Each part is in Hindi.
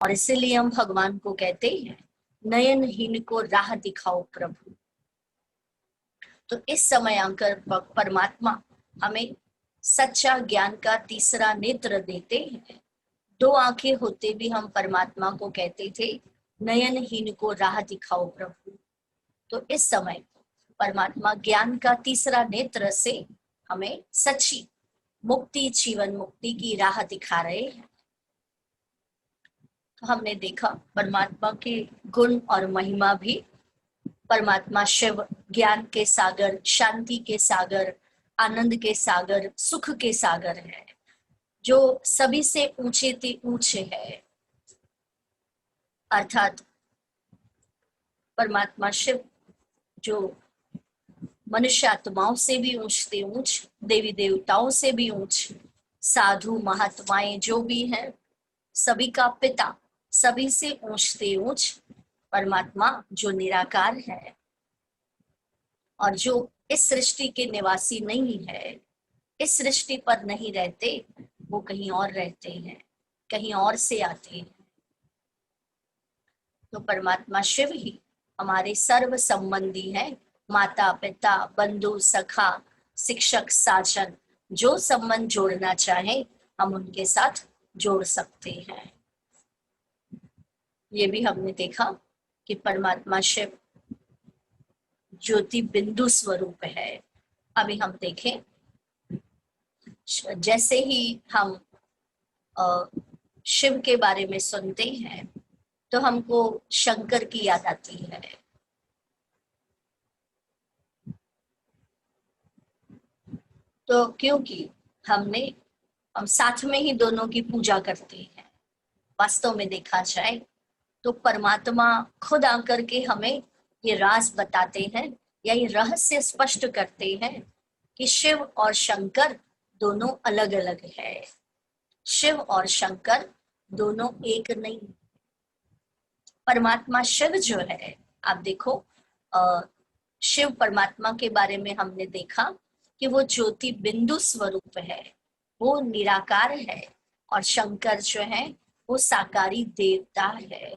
और इसीलिए हम भगवान को कहते हैं नयनहीन को राह दिखाओ प्रभु। तो इस समय आकर परमात्मा हमें सच्चा ज्ञान का तीसरा नेत्र देते हैं। दो आंखें होते भी हम परमात्मा को कहते थे नयनहीन को राह दिखाओ प्रभु। तो इस समय परमात्मा ज्ञान का तीसरा नेत्र से हमें सच्ची मुक्ति, जीवन मुक्ति की राह दिखा रहे हैं। तो हमने देखा परमात्मा के गुण और महिमा भी। परमात्मा शिव ज्ञान के सागर, शांति के सागर, आनंद के सागर, सुख के सागर है, जो सभी से ऊंचे ते ऊंचे है। अर्थात परमात्मा शिव जो मनुष्य आत्माओं से भी ऊंचते ऊंच, देवी देवताओं से भी ऊंच, साधु महात्माएं जो भी हैं, सभी का पिता, सभी से ऊंचते ऊंच परमात्मा जो निराकार है और जो इस सृष्टि के निवासी नहीं है, इस सृष्टि पर नहीं रहते, वो कहीं और रहते हैं, कहीं और से आते हैं। तो परमात्मा शिव ही हमारे सर्व संबंधी हैं, माता पिता, बंधु, सखा, शिक्षक, साजन, जो संबंध जोड़ना चाहे हम उनके साथ जोड़ सकते हैं। ये भी हमने देखा कि परमात्मा शिव ज्योति बिंदु स्वरूप है। अभी हम देखें, जैसे ही हम शिव के बारे में सुनते हैं तो हमको शंकर की याद आती है। तो क्योंकि हम साथ में ही दोनों की पूजा करते हैं। वास्तव में देखा जाए तो परमात्मा खुद आकर के हमें ये राज बताते हैं या ये रहस्य स्पष्ट करते हैं कि शिव और शंकर दोनों अलग अलग है। शिव और शंकर दोनों एक नहीं। परमात्मा शिव जो है, आप देखो, शिव परमात्मा के बारे में हमने देखा कि वो ज्योति बिंदु स्वरूप है, वो निराकार है। और शंकर जो है वो साकारी देवता है,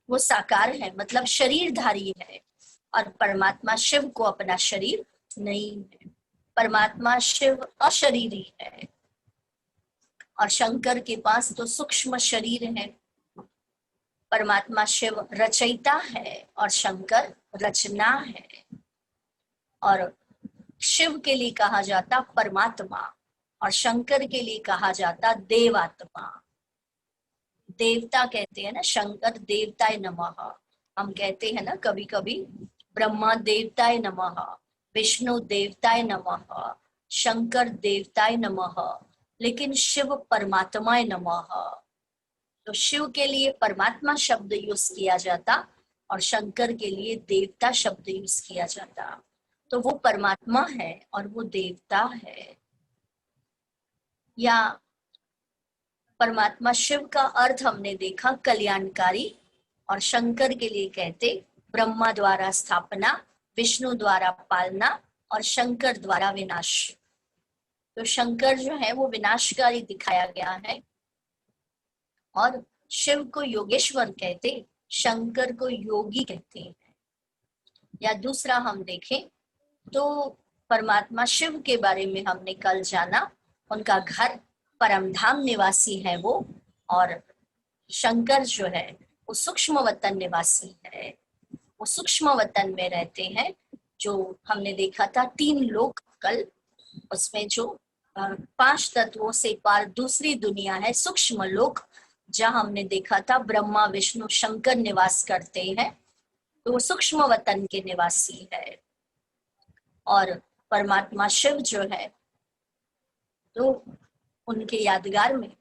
वो साकार है मतलब शरीरधारी है। और परमात्मा शिव को अपना शरीर नहीं है, परमात्मा शिव अशरीरी है। और शंकर के पास तो सूक्ष्म शरीर है। परमात्मा शिव रचयिता है और शंकर रचना है। और शिव के लिए कहा जाता परमात्मा और शंकर के लिए कहा जाता देवात्मा। देवता कहते हैं ना, शंकर देवताय नमः। हम कहते हैं ना कभी कभी ब्रह्मा देवताय नमः, विष्णु देवताय नमः, शंकर देवताय नमः, लेकिन शिव परमात्माय नमः। तो शिव के लिए परमात्मा शब्द यूज किया जाता और शंकर के लिए देवता शब्द यूज किया जाता। तो वो परमात्मा है और वो देवता है। या परमात्मा शिव का अर्थ हमने देखा कल्याणकारी, और शंकर के लिए कहते ब्रह्मा द्वारा स्थापना, विष्णु द्वारा पालना और शंकर द्वारा विनाश। तो शंकर जो है वो विनाशकारी दिखाया गया है और शिव को योगेश्वर कहते, शंकर को योगी कहते हैं। या दूसरा हम देखें तो परमात्मा शिव के बारे में हमने कल जाना, उनका घर परमधाम निवासी है वो, और शंकर जो है वो सूक्ष्म वतन निवासी है। वो सूक्ष्म वतन में रहते हैं, जो हमने देखा था 3 लोक कल, उसमें जो 5 तत्वों से पार दूसरी दुनिया है सूक्ष्म लोक, जहां हमने देखा था ब्रह्मा विष्णु शंकर निवास करते हैं। तो वो सूक्ष्म वतन के निवासी है। और परमात्मा शिव जो है तो उनके यादगार में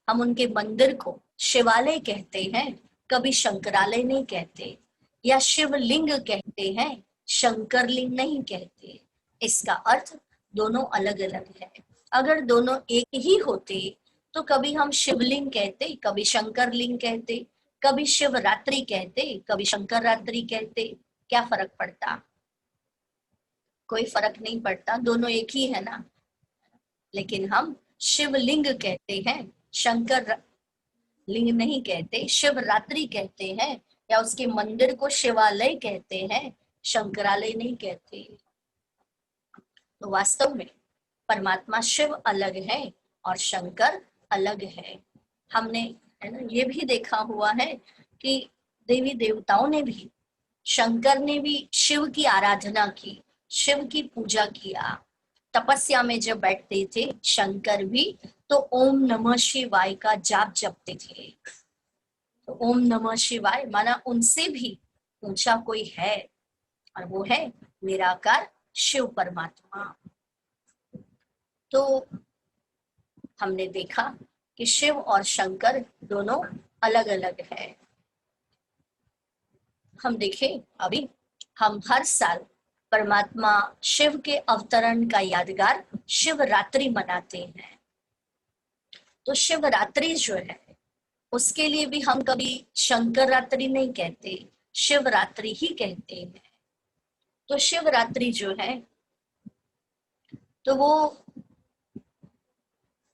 हम उनके मंदिर को शिवालय कहते हैं, कभी शंकरालय नहीं कहते, या शिवलिंग कहते हैं, शंकर लिंग नहीं कहते। इसका अर्थ दोनों अलग अलग है। अगर दोनों एक ही होते तो कभी हम शिवलिंग कहते, कभी शंकर लिंग कहते, कभी शिवरात्रि कहते, कभी शंकर रात्रि कहते। क्या फर्क पड़ता? कोई फर्क नहीं पड़ता, दोनों एक ही है ना। लेकिन हम शिवलिंग कहते हैं, शंकर लिंग नहीं कहते, शिवरात्रि कहते हैं, या उसके मंदिर को शिवालय कहते हैं, शंकरालय नहीं कहते। तो वास्तव में परमात्मा शिव अलग है और शंकर अलग है। हमने, है ना, ये भी देखा हुआ है कि देवी देवताओं ने भी, शंकर ने भी शिव की आराधना की, शिव की पूजा किया। तपस्या में जब बैठते थे शंकर भी, तो ओम नमः शिवाय का जाप जपते थे। तो ओम नमः शिवाय माना उनसे भी ऊंचा कोई है, और वो है निराकार शिव परमात्मा। तो हमने देखा कि शिव और शंकर दोनों अलग अलग है। हम देखें अभी, हम हर साल परमात्मा शिव के अवतरण का यादगार शिवरात्रि मनाते हैं। तो शिवरात्रि जो है उसके लिए भी हम कभी शंकर रात्रि नहीं कहते, शिवरात्रि ही कहते हैं। तो शिवरात्रि जो है तो वो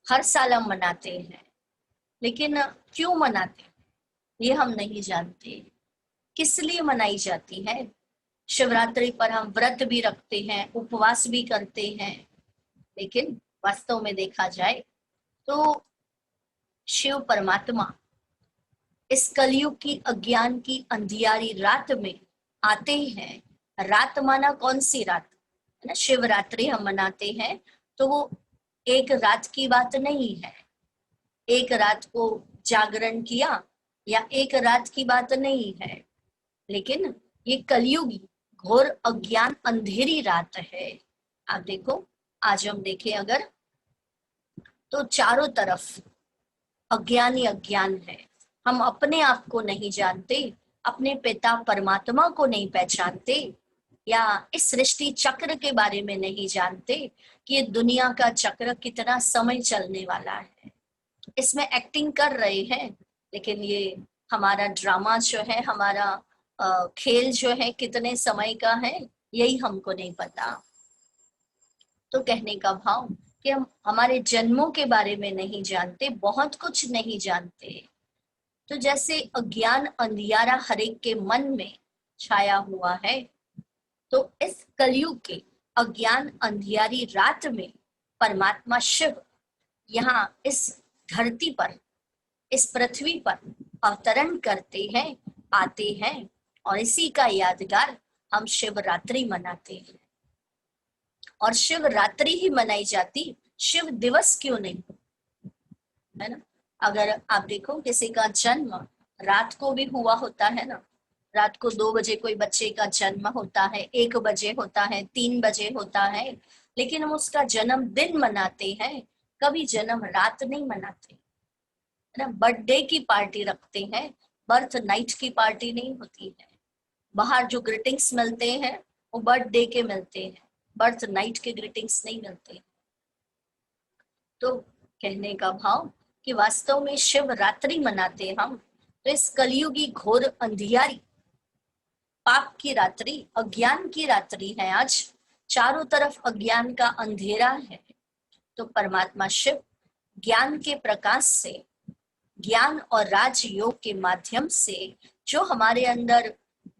हर साल हम मनाते हैं, लेकिन क्यों मनाते हैं ये हम नहीं जानते, किस लिए मनाई जाती है। शिवरात्रि पर हम व्रत भी रखते हैं, उपवास भी करते हैं, लेकिन वास्तव में देखा जाए तो शिव परमात्मा इस कलयुग की अज्ञान की अंधियारी रात में आते हैं। रात माना कौन सी रात, है ना, शिवरात्रि हम मनाते हैं तो वो एक रात की बात नहीं है, एक रात को जागरण किया या एक रात की बात नहीं है, लेकिन ये कलयुगी घोर अज्ञान अंधेरी रात है। आप देखो, आज हम देखें अगर, तो चारों तरफ अज्ञान ही अज्ञान है। हम अपने आप को नहीं जानते, अपने पिता परमात्मा को नहीं पहचानते, या इस सृष्टि चक्र के बारे में नहीं जानते कि ये दुनिया का चक्र कितना समय चलने वाला है। इसमें एक्टिंग कर रहे हैं, लेकिन ये हमारा ड्रामा जो है, हमारा खेल जो है कितने समय का है यही हमको नहीं पता। तो कहने का भाव कि हम हमारे जन्मों के बारे में नहीं जानते, बहुत कुछ नहीं जानते। तो जैसे अज्ञान अंधियारा हरेक के मन में छाया हुआ है, तो इस कलयुग के अज्ञान अंधियारी रात में परमात्मा शिव यहाँ इस धरती पर, इस पृथ्वी पर अवतरण करते हैं, आते हैं, और इसी का यादगार हम शिवरात्रि मनाते हैं। और शिवरात्रि ही मनाई जाती, शिव दिवस क्यों नहीं, है ना। अगर आप देखो किसी का जन्म रात को भी हुआ होता है ना, रात को 2 बजे कोई बच्चे का जन्म होता है, 1 बजे होता है, 3 बजे होता है, लेकिन हम उसका जन्म दिन मनाते हैं, कभी जन्म रात नहीं मनाते, है ना। बर्थडे की पार्टी रखते हैं, बर्थ नाइट की पार्टी नहीं होती है। बाहर जो ग्रीटिंग्स मिलते हैं वो बर्थडे के मिलते हैं, बर्थ नाइट के ग्रीटिंग्स नहीं मिलते। तो कहने का भाव कि वास्तव में शिवरात्रि मनाते हम, तो इस कलयुगी घोर अंधियारी पाप की रात्रि, अज्ञान की रात्रि है आज, चारों तरफ अज्ञान का अंधेरा है। तो परमात्मा शिव ज्ञान के प्रकाश से, ज्ञान और राजयोग के माध्यम से जो हमारे अंदर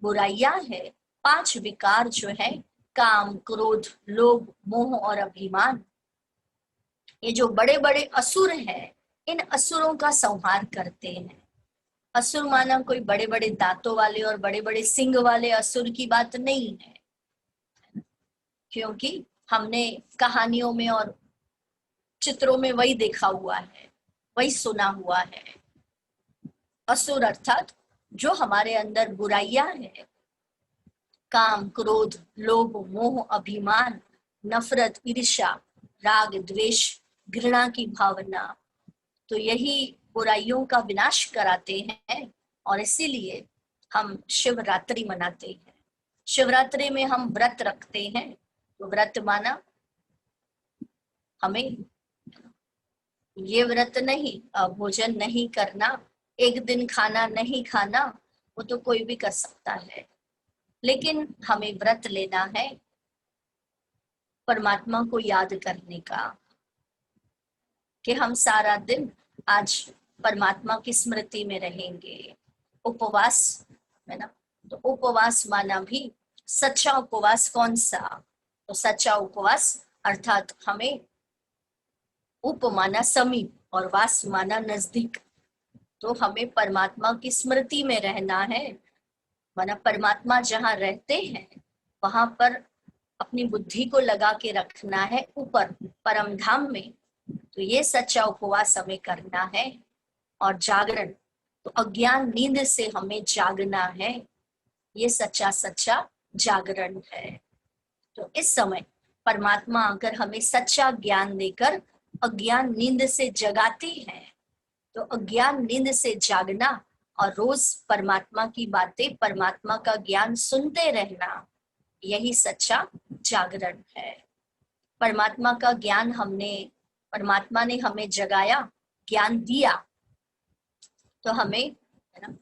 बुराइयां है, 5 विकार जो है, काम, क्रोध, लोभ, मोह और अभिमान, ये जो बड़े बड़े असुर हैं, इन असुरों का संहार करते हैं। असुर माना कोई बड़े बड़े दांतों वाले और बड़े बड़े सिंग वाले असुर की बात नहीं है, क्योंकि हमने कहानियों में और चित्रों में वही देखा हुआ है, वही सुना हुआ है। असुर अर्थात जो हमारे अंदर बुराइयां हैं, काम, क्रोध, लोभ, मोह, अभिमान, नफरत, ईर्ष्या, राग, द्वेष, घृणा की भावना, तो यही बुराइयों का विनाश कराते हैं। और इसीलिए हम शिवरात्रि मनाते हैं। शिवरात्रि में हम व्रत रखते हैं। तो व्रत माना हमें ये व्रत नहीं, भोजन नहीं करना, एक दिन खाना नहीं खाना, वो तो कोई भी कर सकता है, लेकिन हमें व्रत लेना है परमात्मा को याद करने का, कि हम सारा दिन आज परमात्मा की स्मृति में रहेंगे। उपवास है ना, तो उपवास माना भी सच्चा उपवास कौन सा? तो सच्चा उपवास अर्थात हमें उप माना समीप और वास माना नजदीक, तो हमें परमात्मा की स्मृति में रहना है। माना परमात्मा जहाँ रहते हैं वहां पर अपनी बुद्धि को लगा के रखना है ऊपर परम धाम में। तो ये सच्चा उपवास हमें करना है। और जागरण, तो अज्ञान नींद से हमें जागना है, ये सच्चा सच्चा जागरण है। तो इस समय परमात्मा अगर हमें सच्चा ज्ञान देकर अज्ञान नींद से जगाते हैं, तो अज्ञान नींद से जागना और रोज परमात्मा की बातें, परमात्मा का ज्ञान सुनते रहना, यही सच्चा जागरण है। परमात्मा का ज्ञान परमात्मा ने हमें जगाया, ज्ञान दिया, तो हमें है ना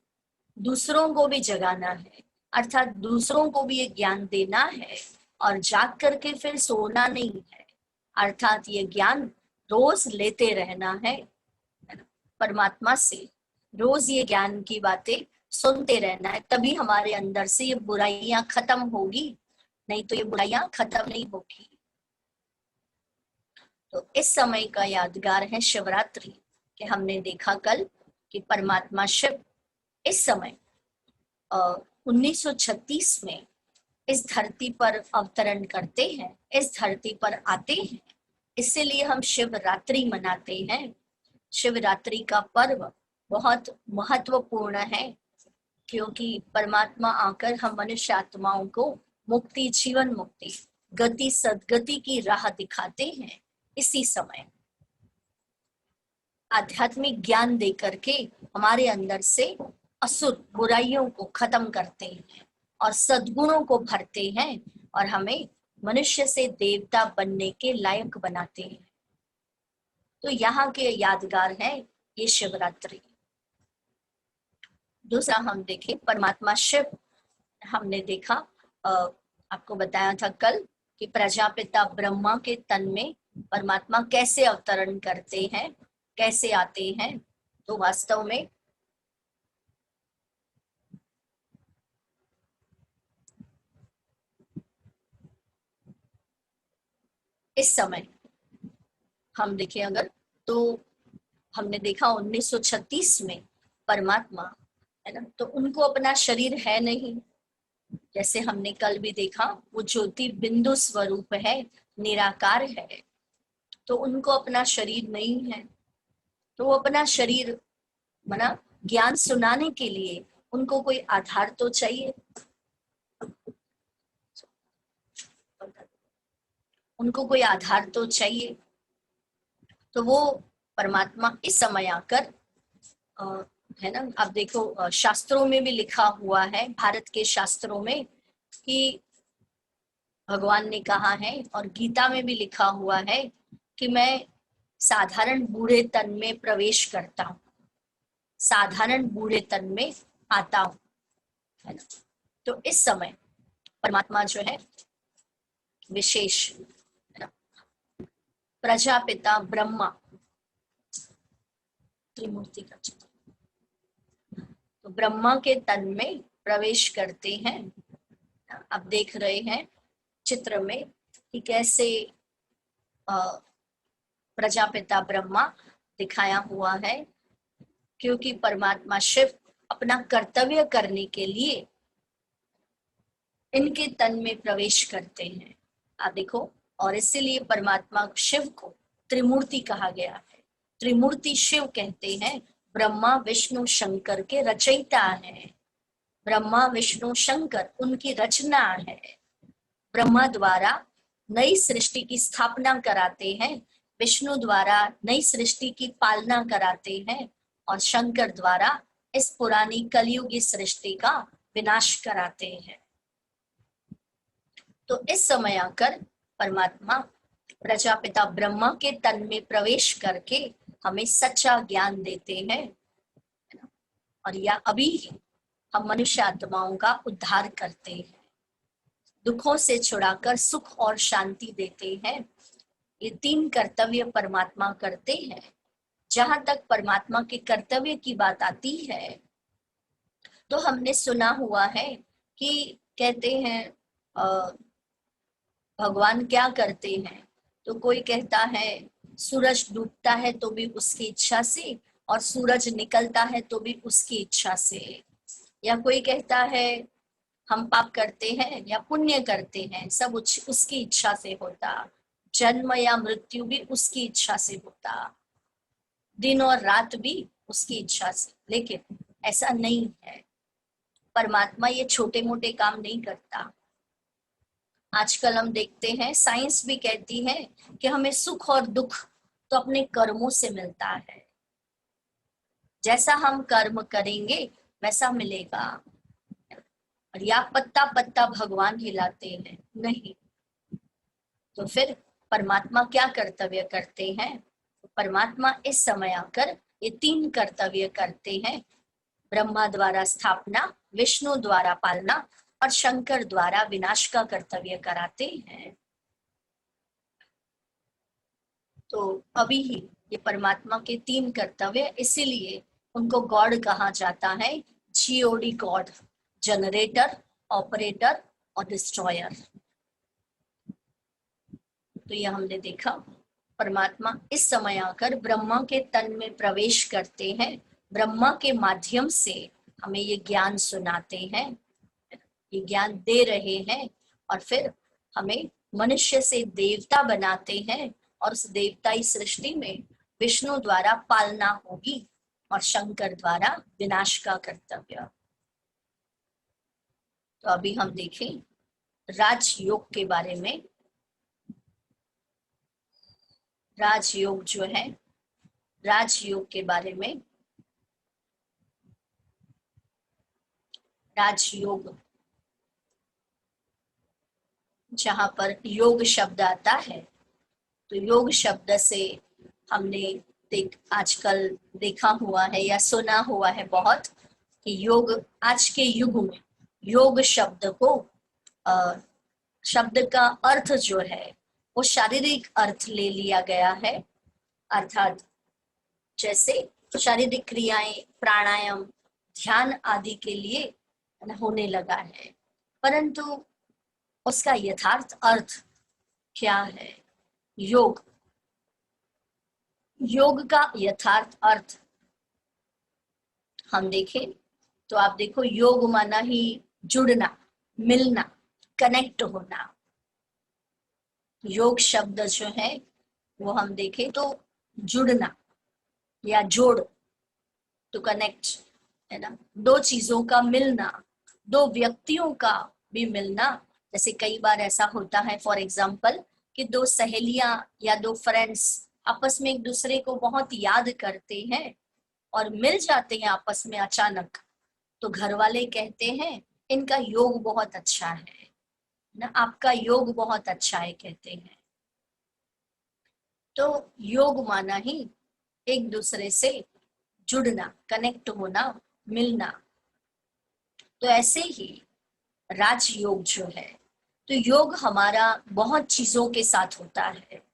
दूसरों को भी जगाना है, अर्थात दूसरों को भी ये ज्ञान देना है और जाग करके फिर सोना नहीं है, अर्थात ये ज्ञान रोज लेते रहना है परमात्मा से। रोज ये ज्ञान की बातें सुनते रहना है, तभी हमारे अंदर से ये बुराइयां खत्म होगी, नहीं तो ये बुराइयां खत्म नहीं होगी। तो इस समय का यादगार है शिवरात्रि, कि हमने देखा कल कि परमात्मा शिव इस समय 1936 में इस धरती पर अवतरण करते हैं, इस धरती पर आते हैं, इसीलिए हम शिवरात्रि मनाते हैं। शिवरात्रि का पर्व बहुत महत्वपूर्ण है, क्योंकि परमात्मा आकर हम मनुष्य आत्माओं को मुक्ति, जीवन मुक्ति, गति सदगति की राह दिखाते हैं। इसी समय आध्यात्मिक ज्ञान दे करके हमारे अंदर से असुर बुराइयों को खत्म करते हैं और सद्गुणों को भरते हैं और हमें मनुष्य से देवता बनने के लायक बनाते हैं। तो यहाँ के यादगार है ये शिवरात्रि। दूसरा हम देखें परमात्मा शिव, हमने देखा आपको बताया था कल कि प्रजापिता ब्रह्मा के तन में परमात्मा कैसे अवतरण करते हैं, कैसे आते हैं। तो वास्तव में इस समय हम देखें अगर, तो हमने देखा 1936 में परमात्मा है ना, तो उनको अपना शरीर है नहीं, जैसे हमने कल भी देखा वो ज्योति बिंदु स्वरूप है, निराकार है, तो उनको अपना शरीर नहीं है। तो वो अपना शरीर माना ज्ञान सुनाने के लिए उनको कोई आधार तो चाहिए, उनको कोई आधार तो चाहिए। तो वो परमात्मा इस समय आकर है ना, आप देखो शास्त्रों में भी लिखा हुआ है, भारत के शास्त्रों में, कि भगवान ने कहा है और गीता में भी लिखा हुआ है कि मैं साधारण बूढ़े तन में प्रवेश करता हूँ, साधारण बूढ़े तन में आता हूँ, है ना। तो इस समय परमात्मा जो है विशेष, है ना, प्रजापिता ब्रह्मा त्रिमूर्ति का चित्र, तो ब्रह्मा के तन में प्रवेश करते हैं। आप देख रहे हैं चित्र में कि कैसे प्रजापिता ब्रह्मा दिखाया हुआ है, क्योंकि परमात्मा शिव अपना कर्तव्य करने के लिए इनके तन में प्रवेश करते हैं। आप देखो, और इसीलिए परमात्मा शिव को त्रिमूर्ति कहा गया है। त्रिमूर्ति शिव कहते हैं, ब्रह्मा विष्णु शंकर के रचयिता हैं। ब्रह्मा विष्णु शंकर उनकी रचना है। ब्रह्मा द्वारा नई सृष्टि की स्थापना कराते हैं, विष्णु द्वारा नई सृष्टि की पालना कराते हैं और शंकर द्वारा इस पुरानी कलयुगी सृष्टि का विनाश कराते हैं। तो इस समय आकर परमात्मा प्रजापिता ब्रह्मा के तन में प्रवेश करके हमें सच्चा ज्ञान देते हैं, और या अभी हम मनुष्य आत्माओं का उद्धार करते हैं, दुखों से छुड़ाकर सुख और शांति देते हैं। ये 3 कर्तव्य परमात्मा करते हैं, जहां तक परमात्मा के कर्तव्य की बात आती है, तो हमने सुना हुआ है कि कहते हैं भगवान क्या करते हैं, तो कोई कहता है सूरज डूबता है तो भी उसकी इच्छा से, और सूरज निकलता है तो भी उसकी इच्छा से। या कोई कहता है हम पाप करते हैं या पुण्य करते हैं, सब उसकी इच्छा से होता, जन्म या मृत्यु भी उसकी इच्छा से होता, दिन और रात भी उसकी इच्छा से। लेकिन ऐसा नहीं है, परमात्मा ये छोटे मोटे काम नहीं करता। आजकल हम देखते हैं, साइंस भी कहती है कि हमें सुख और दुख तो अपने कर्मों से मिलता है, जैसा हम कर्म करेंगे वैसा मिलेगा। और या पत्ता पत्ता भगवान हिलाते हैं, नहीं। तो फिर परमात्मा क्या कर्तव्य करते हैं? परमात्मा इस समय आकर ये 3 कर्तव्य करते हैं। ब्रह्मा द्वारा स्थापना, विष्णु द्वारा पालना और शंकर द्वारा विनाश का कर्तव्य कराते हैं। तो अभी ही ये परमात्मा के 3 कर्तव्य, इसीलिए उनको गॉड कहा जाता है, जीओडी गॉड, जनरेटर, ऑपरेटर और डिस्ट्रॉयर। तो ये हमने देखा, परमात्मा इस समय आकर ब्रह्मा के तन में प्रवेश करते हैं, ब्रह्मा के माध्यम से हमें ये ज्ञान सुनाते हैं, ये ज्ञान दे रहे हैं, और फिर हमें मनुष्य से देवता बनाते हैं, और उस देवताई सृष्टि में विष्णु द्वारा पालना होगी और शंकर द्वारा विनाश का कर्तव्य। तो अभी हम देखें राजयोग के बारे में। राजयोग जो है, राजयोग के बारे में, राजयोग जहां पर योग शब्द आता है, तो योग शब्द से हमने आजकल देखा हुआ है या सुना हुआ है बहुत, कि योग, आज के युग में योग शब्द को शब्द का अर्थ जो है वो शारीरिक अर्थ ले लिया गया है। अर्थात जैसे शारीरिक क्रियाएं, प्राणायाम, ध्यान आदि के लिए होने लगा है, परंतु उसका यथार्थ अर्थ क्या है? योग, योग का यथार्थ अर्थ हम देखें तो आप देखो, योग माना ही जुड़ना, मिलना, कनेक्ट होना। योग शब्द जो है वो हम देखें तो जुड़ना या जोड़, तो कनेक्ट है ना, 2 चीजों का मिलना, 2 व्यक्तियों का भी मिलना। जैसे कई बार ऐसा होता है, फॉर एग्जाम्पल, कि 2 सहेलियां या 2 फ्रेंड्स आपस में एक दूसरे को बहुत याद करते हैं और मिल जाते हैं आपस में अचानक, तो घर वाले कहते हैं इनका योग बहुत अच्छा है ना, आपका योग बहुत अच्छा है, कहते हैं। तो योग माना ही एक दूसरे से जुड़ना, कनेक्ट होना, मिलना। तो ऐसे ही राजयोग जो है, तो योग हमारा बहुत चीजों के साथ होता है।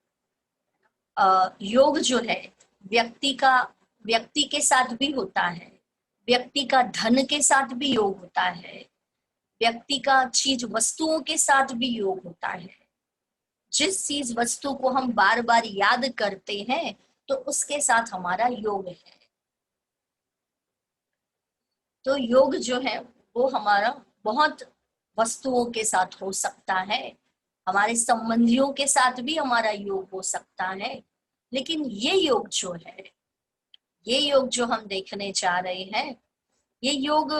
योग जो है व्यक्ति के साथ भी होता है, व्यक्ति का धन के साथ भी योग होता है, व्यक्ति का चीज वस्तुओं के साथ भी योग होता है। जिस चीज वस्तु को हम बार बार याद करते हैं तो उसके साथ हमारा योग है। तो योग जो है वो हमारा बहुत वस्तुओं के साथ हो सकता है, हमारे संबंधियों के साथ भी हमारा योग हो सकता है। लेकिन ये योग जो है, ये योग जो हम देखने जा रहे हैं, ये योग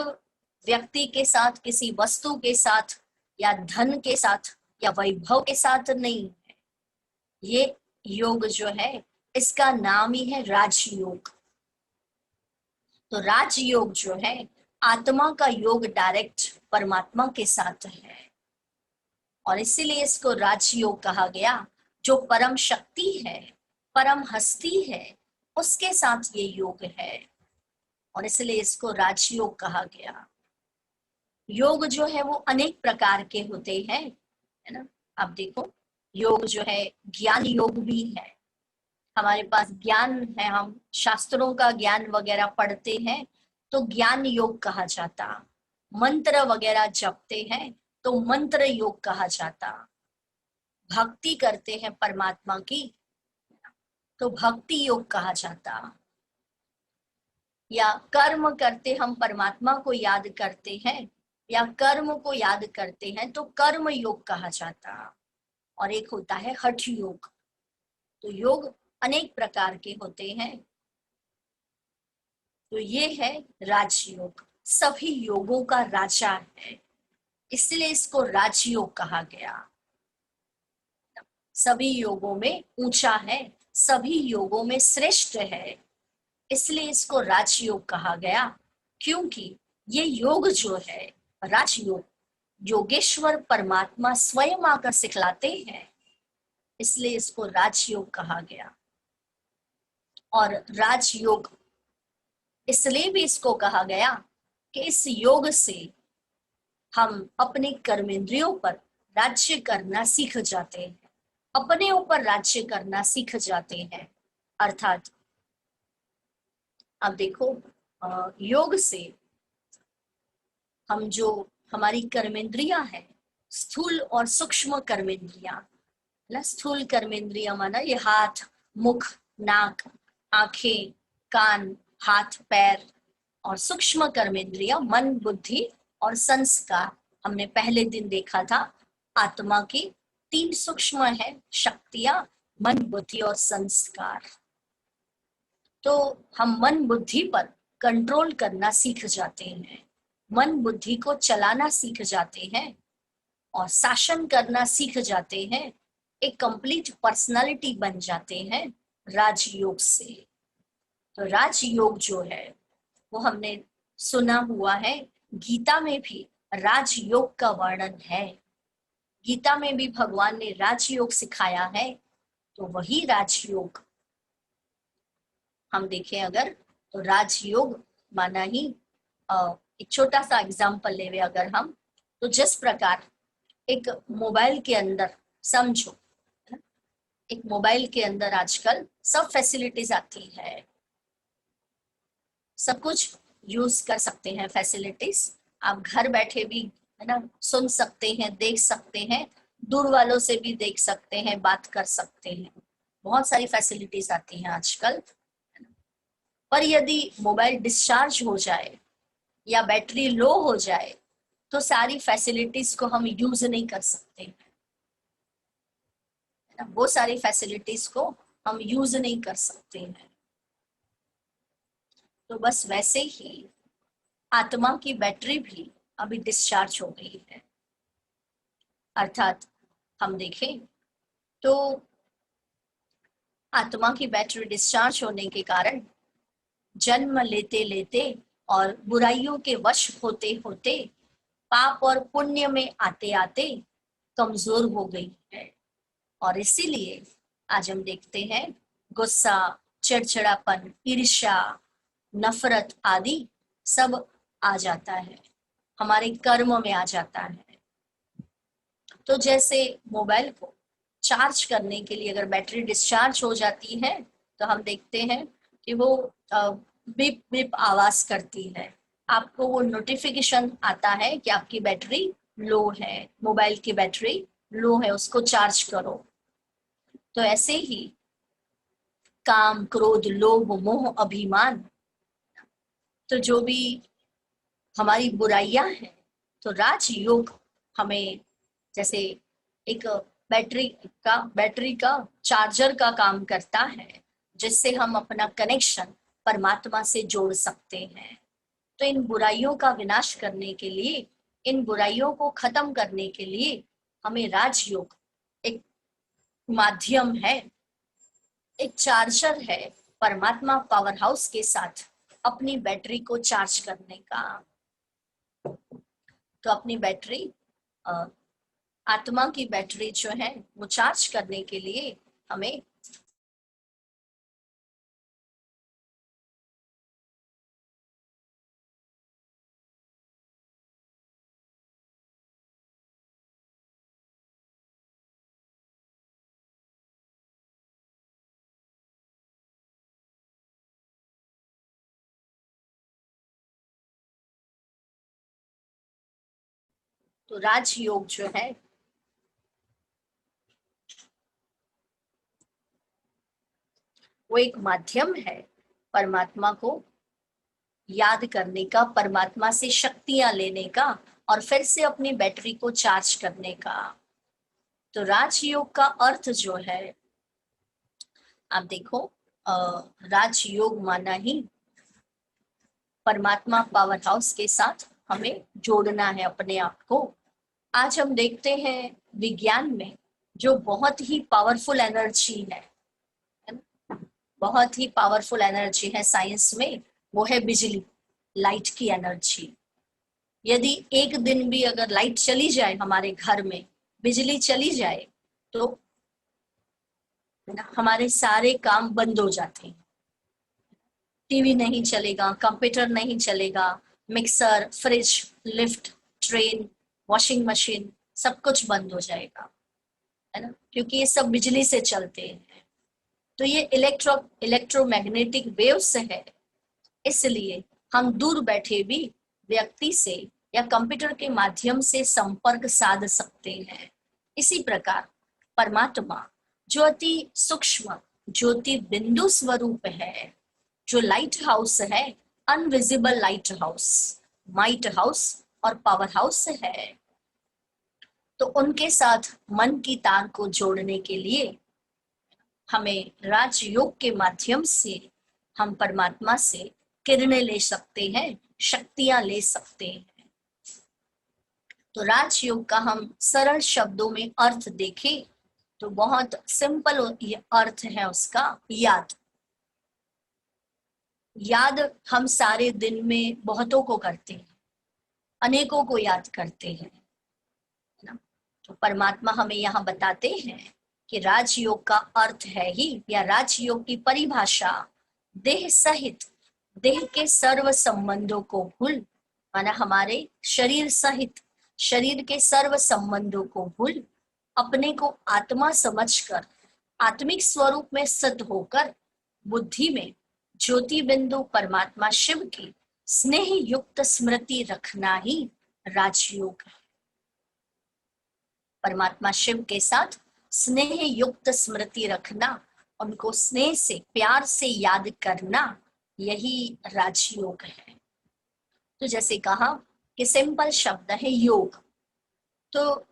व्यक्ति के साथ, किसी वस्तु के साथ या धन के साथ या वैभव के साथ नहीं है। ये योग जो है, इसका नाम ही है राजयोग। तो राजयोग जो है आत्मा का योग डायरेक्ट परमात्मा के साथ है, और इसीलिए इसको राजयोग कहा गया। जो परम शक्ति है, परम हस्ती है, उसके साथ ये योग है, और इसलिए इसको राजयोग कहा गया। योग जो है वो अनेक प्रकार के होते हैं, है ना। आप देखो, योग जो है ज्ञान योग भी है, हमारे पास ज्ञान है, हम शास्त्रों का ज्ञान वगैरह पढ़ते हैं तो ज्ञान योग कहा जाता। मंत्र वगैरह जपते हैं तो मंत्र योग कहा जाता। भक्ति करते हैं परमात्मा की तो भक्ति योग कहा जाता। या कर्म करते हम परमात्मा को याद करते हैं या कर्म को याद करते हैं तो कर्म योग कहा जाता। और एक होता है हठ योग। तो योग अनेक प्रकार के होते हैं। तो ये है राजयोग, सभी योगों का राजा है, इसलिए इसको राजयोग कहा गया। सभी योगों में ऊंचा है, सभी योगों में श्रेष्ठ है, इसलिए इसको राजयोग कहा गया। क्योंकि ये योग जो है राजयोग, योगेश्वर परमात्मा स्वयं आकर सिखलाते हैं, इसलिए इसको राजयोग कहा गया। और राजयोग इसलिए भी इसको कहा गया कि इस योग से हम अपने कर्मेंद्रियों पर राज्य करना सीख जाते हैं, अपने ऊपर राज्य करना सीख जाते हैं। अर्थात अब देखो, योग से हम जो हमारी कर्मेंद्रियां हैं, स्थूल और सूक्ष्म कर्मेंद्रियां, स्थूल कर्मेंद्रियां माना ये हाथ, मुख, नाक, आंखें, कान, हाथ, पैर, और सूक्ष्म कर्मेंद्रियां मन, बुद्धि और संस्कार। हमने पहले दिन देखा था आत्मा की 3 सूक्ष्म है शक्तियां, मन, बुद्धि और संस्कार। तो हम मन बुद्धि पर कंट्रोल करना सीख जाते हैं, मन बुद्धि को चलाना सीख जाते हैं और शासन करना सीख जाते हैं, एक कंप्लीट पर्सनालिटी बन जाते हैं राजयोग से। तो राजयोग जो है वो हमने सुना हुआ है, गीता में भी राजयोग का वर्णन है। गीता में भी भगवान ने राजयोग सिखाया है। तो वही राजयोग हम देखें अगर, तो राजयोग माना ही एक छोटा सा एग्जांपल लेवे अगर हम, तो जिस प्रकार एक मोबाइल के अंदर समझो, एक मोबाइल के अंदर आजकल सब फैसिलिटीज आती है, सब कुछ यूज कर सकते हैं फैसिलिटीज। आप घर बैठे भी है ना सुन सकते हैं, देख सकते हैं, दूर वालों से भी देख सकते हैं, बात कर सकते हैं, बहुत सारी फैसिलिटीज आती हैं आजकल। पर यदि मोबाइल डिस्चार्ज हो जाए या बैटरी लो हो जाए तो सारी फैसिलिटीज को हम यूज नहीं कर सकते, वो सारी फैसिलिटीज को हम यूज नहीं कर सकते हैं। तो बस वैसे ही आत्मा की बैटरी भी अभी डिस्चार्ज हो गई है। अर्थात हम देखें तो आत्मा की बैटरी डिस्चार्ज होने के कारण जन्म लेते लेते और बुराइयों के वश होते होते, पाप और पुण्य में आते आते कमजोर हो गई है। और इसीलिए आज हम देखते हैं गुस्सा, चिड़चिड़ापन, ईर्ष्या, नफरत आदि सब आ जाता है, हमारे कर्म में आ जाता है। तो जैसे मोबाइल को चार्ज करने के लिए अगर बैटरी डिस्चार्ज हो जाती है तो हम देखते हैं कि वो बिप बिप आवाज करती है, आपको वो नोटिफिकेशन आता है कि आपकी बैटरी लो है, मोबाइल की बैटरी लो है, उसको चार्ज करो। तो ऐसे ही काम, क्रोध, लोभ, मोह, अभिमान, तो जो भी हमारी बुराइयां हैं, तो राजयोग हमें जैसे एक बैटरी का चार्जर का काम करता है, जिससे हम अपना कनेक्शन परमात्मा से जोड़ सकते हैं। तो इन बुराइयों का विनाश करने के लिए, इन बुराइयों को खत्म करने के लिए हमें राजयोग एक माध्यम है, एक चार्जर है परमात्मा पावर हाउस के साथ अपनी बैटरी को चार्ज करने का। तो अपनी बैटरी, आत्मा की बैटरी जो है वो चार्ज करने के लिए हमें तो राजयोग जो है वो एक माध्यम है परमात्मा को याद करने का, परमात्मा से शक्तियां लेने का और फिर से अपनी बैटरी को चार्ज करने का। तो राजयोग का अर्थ जो है, आप देखो, राजयोग माना ही परमात्मा पावर हाउस के साथ हमें जोड़ना है अपने आप को। आज हम देखते हैं विज्ञान में जो बहुत ही पावरफुल एनर्जी है, बहुत ही पावरफुल एनर्जी है साइंस में, वो है बिजली, लाइट की एनर्जी। यदि एक दिन भी अगर लाइट चली जाए, हमारे घर में बिजली चली जाए, तो हमारे सारे काम बंद हो जाते हैं। टीवी नहीं चलेगा, कंप्यूटर नहीं चलेगा, mixer, fridge, lift, train, washing machine, सब कुछ बंद हो जाएगा, है ना, क्योंकि ये सब बिजली से चलते हैं। तो ये इलेक्ट्रोमैग्नेटिक वेव्स है, इसलिए हम दूर बैठे भी व्यक्ति से या कंप्यूटर के माध्यम से संपर्क साध सकते हैं। इसी प्रकार परमात्मा जो अति सूक्ष्म ज्योति बिंदु स्वरूप है, जो लाइट हाउस है, invisible light house, might house और पावर हाउस है, तो उनके साथ मन की तार को जोड़ने के लिए हमें राजयोग के माध्यम से हम परमात्मा से किरणें ले सकते हैं, शक्तियां ले सकते हैं। तो राजयोग का हम सरल शब्दों में अर्थ देखें तो बहुत सिंपल अर्थ है उसका, याद। याद हम सारे दिन में बहुतों को करते हैं, अनेकों को याद करते हैं ना। तो परमात्मा हमें यहाँ बताते हैं कि राजयोग का अर्थ है ही, या राजयोग की परिभाषा, देह सहित, देह के सर्व संबंधों को भूल, माना हमारे शरीर सहित शरीर के सर्व संबंधों को भूल, अपने को आत्मा समझकर आत्मिक स्वरूप में स्थित होकर बुद्धि में ज्योति बिंदु परमात्मा शिव की स्नेह युक्त स्मृति रखना ही राजयोग है। परमात्मा शिव के साथ स्नेह युक्त स्मृति रखना, उनको स्नेह से, प्यार से याद करना, यही राजयोग है। तो जैसे कहा कि सिंपल शब्द है योग, तो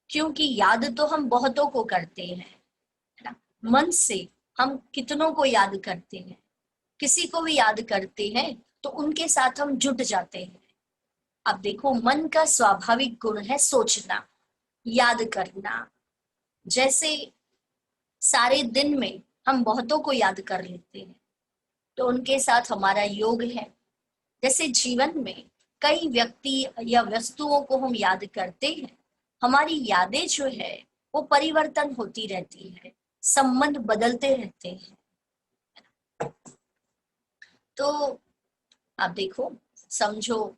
क्योंकि याद तो हम बहुतों को करते हैं, है ना, मन से हम कितनों को याद करते हैं, किसी को भी याद करते हैं तो उनके साथ हम जुट जाते हैं। अब देखो, मन का स्वाभाविक गुण है सोचना, याद करना। जैसे सारे दिन में हम बहुतों को याद कर लेते हैं, तो उनके साथ हमारा योग है। जैसे जीवन में कई व्यक्ति या वस्तुओं को हम याद करते हैं, हमारी यादें जो है वो परिवर्तन होती रहती है, संबंध बदलते रहते हैं। तो आप देखो, समझो,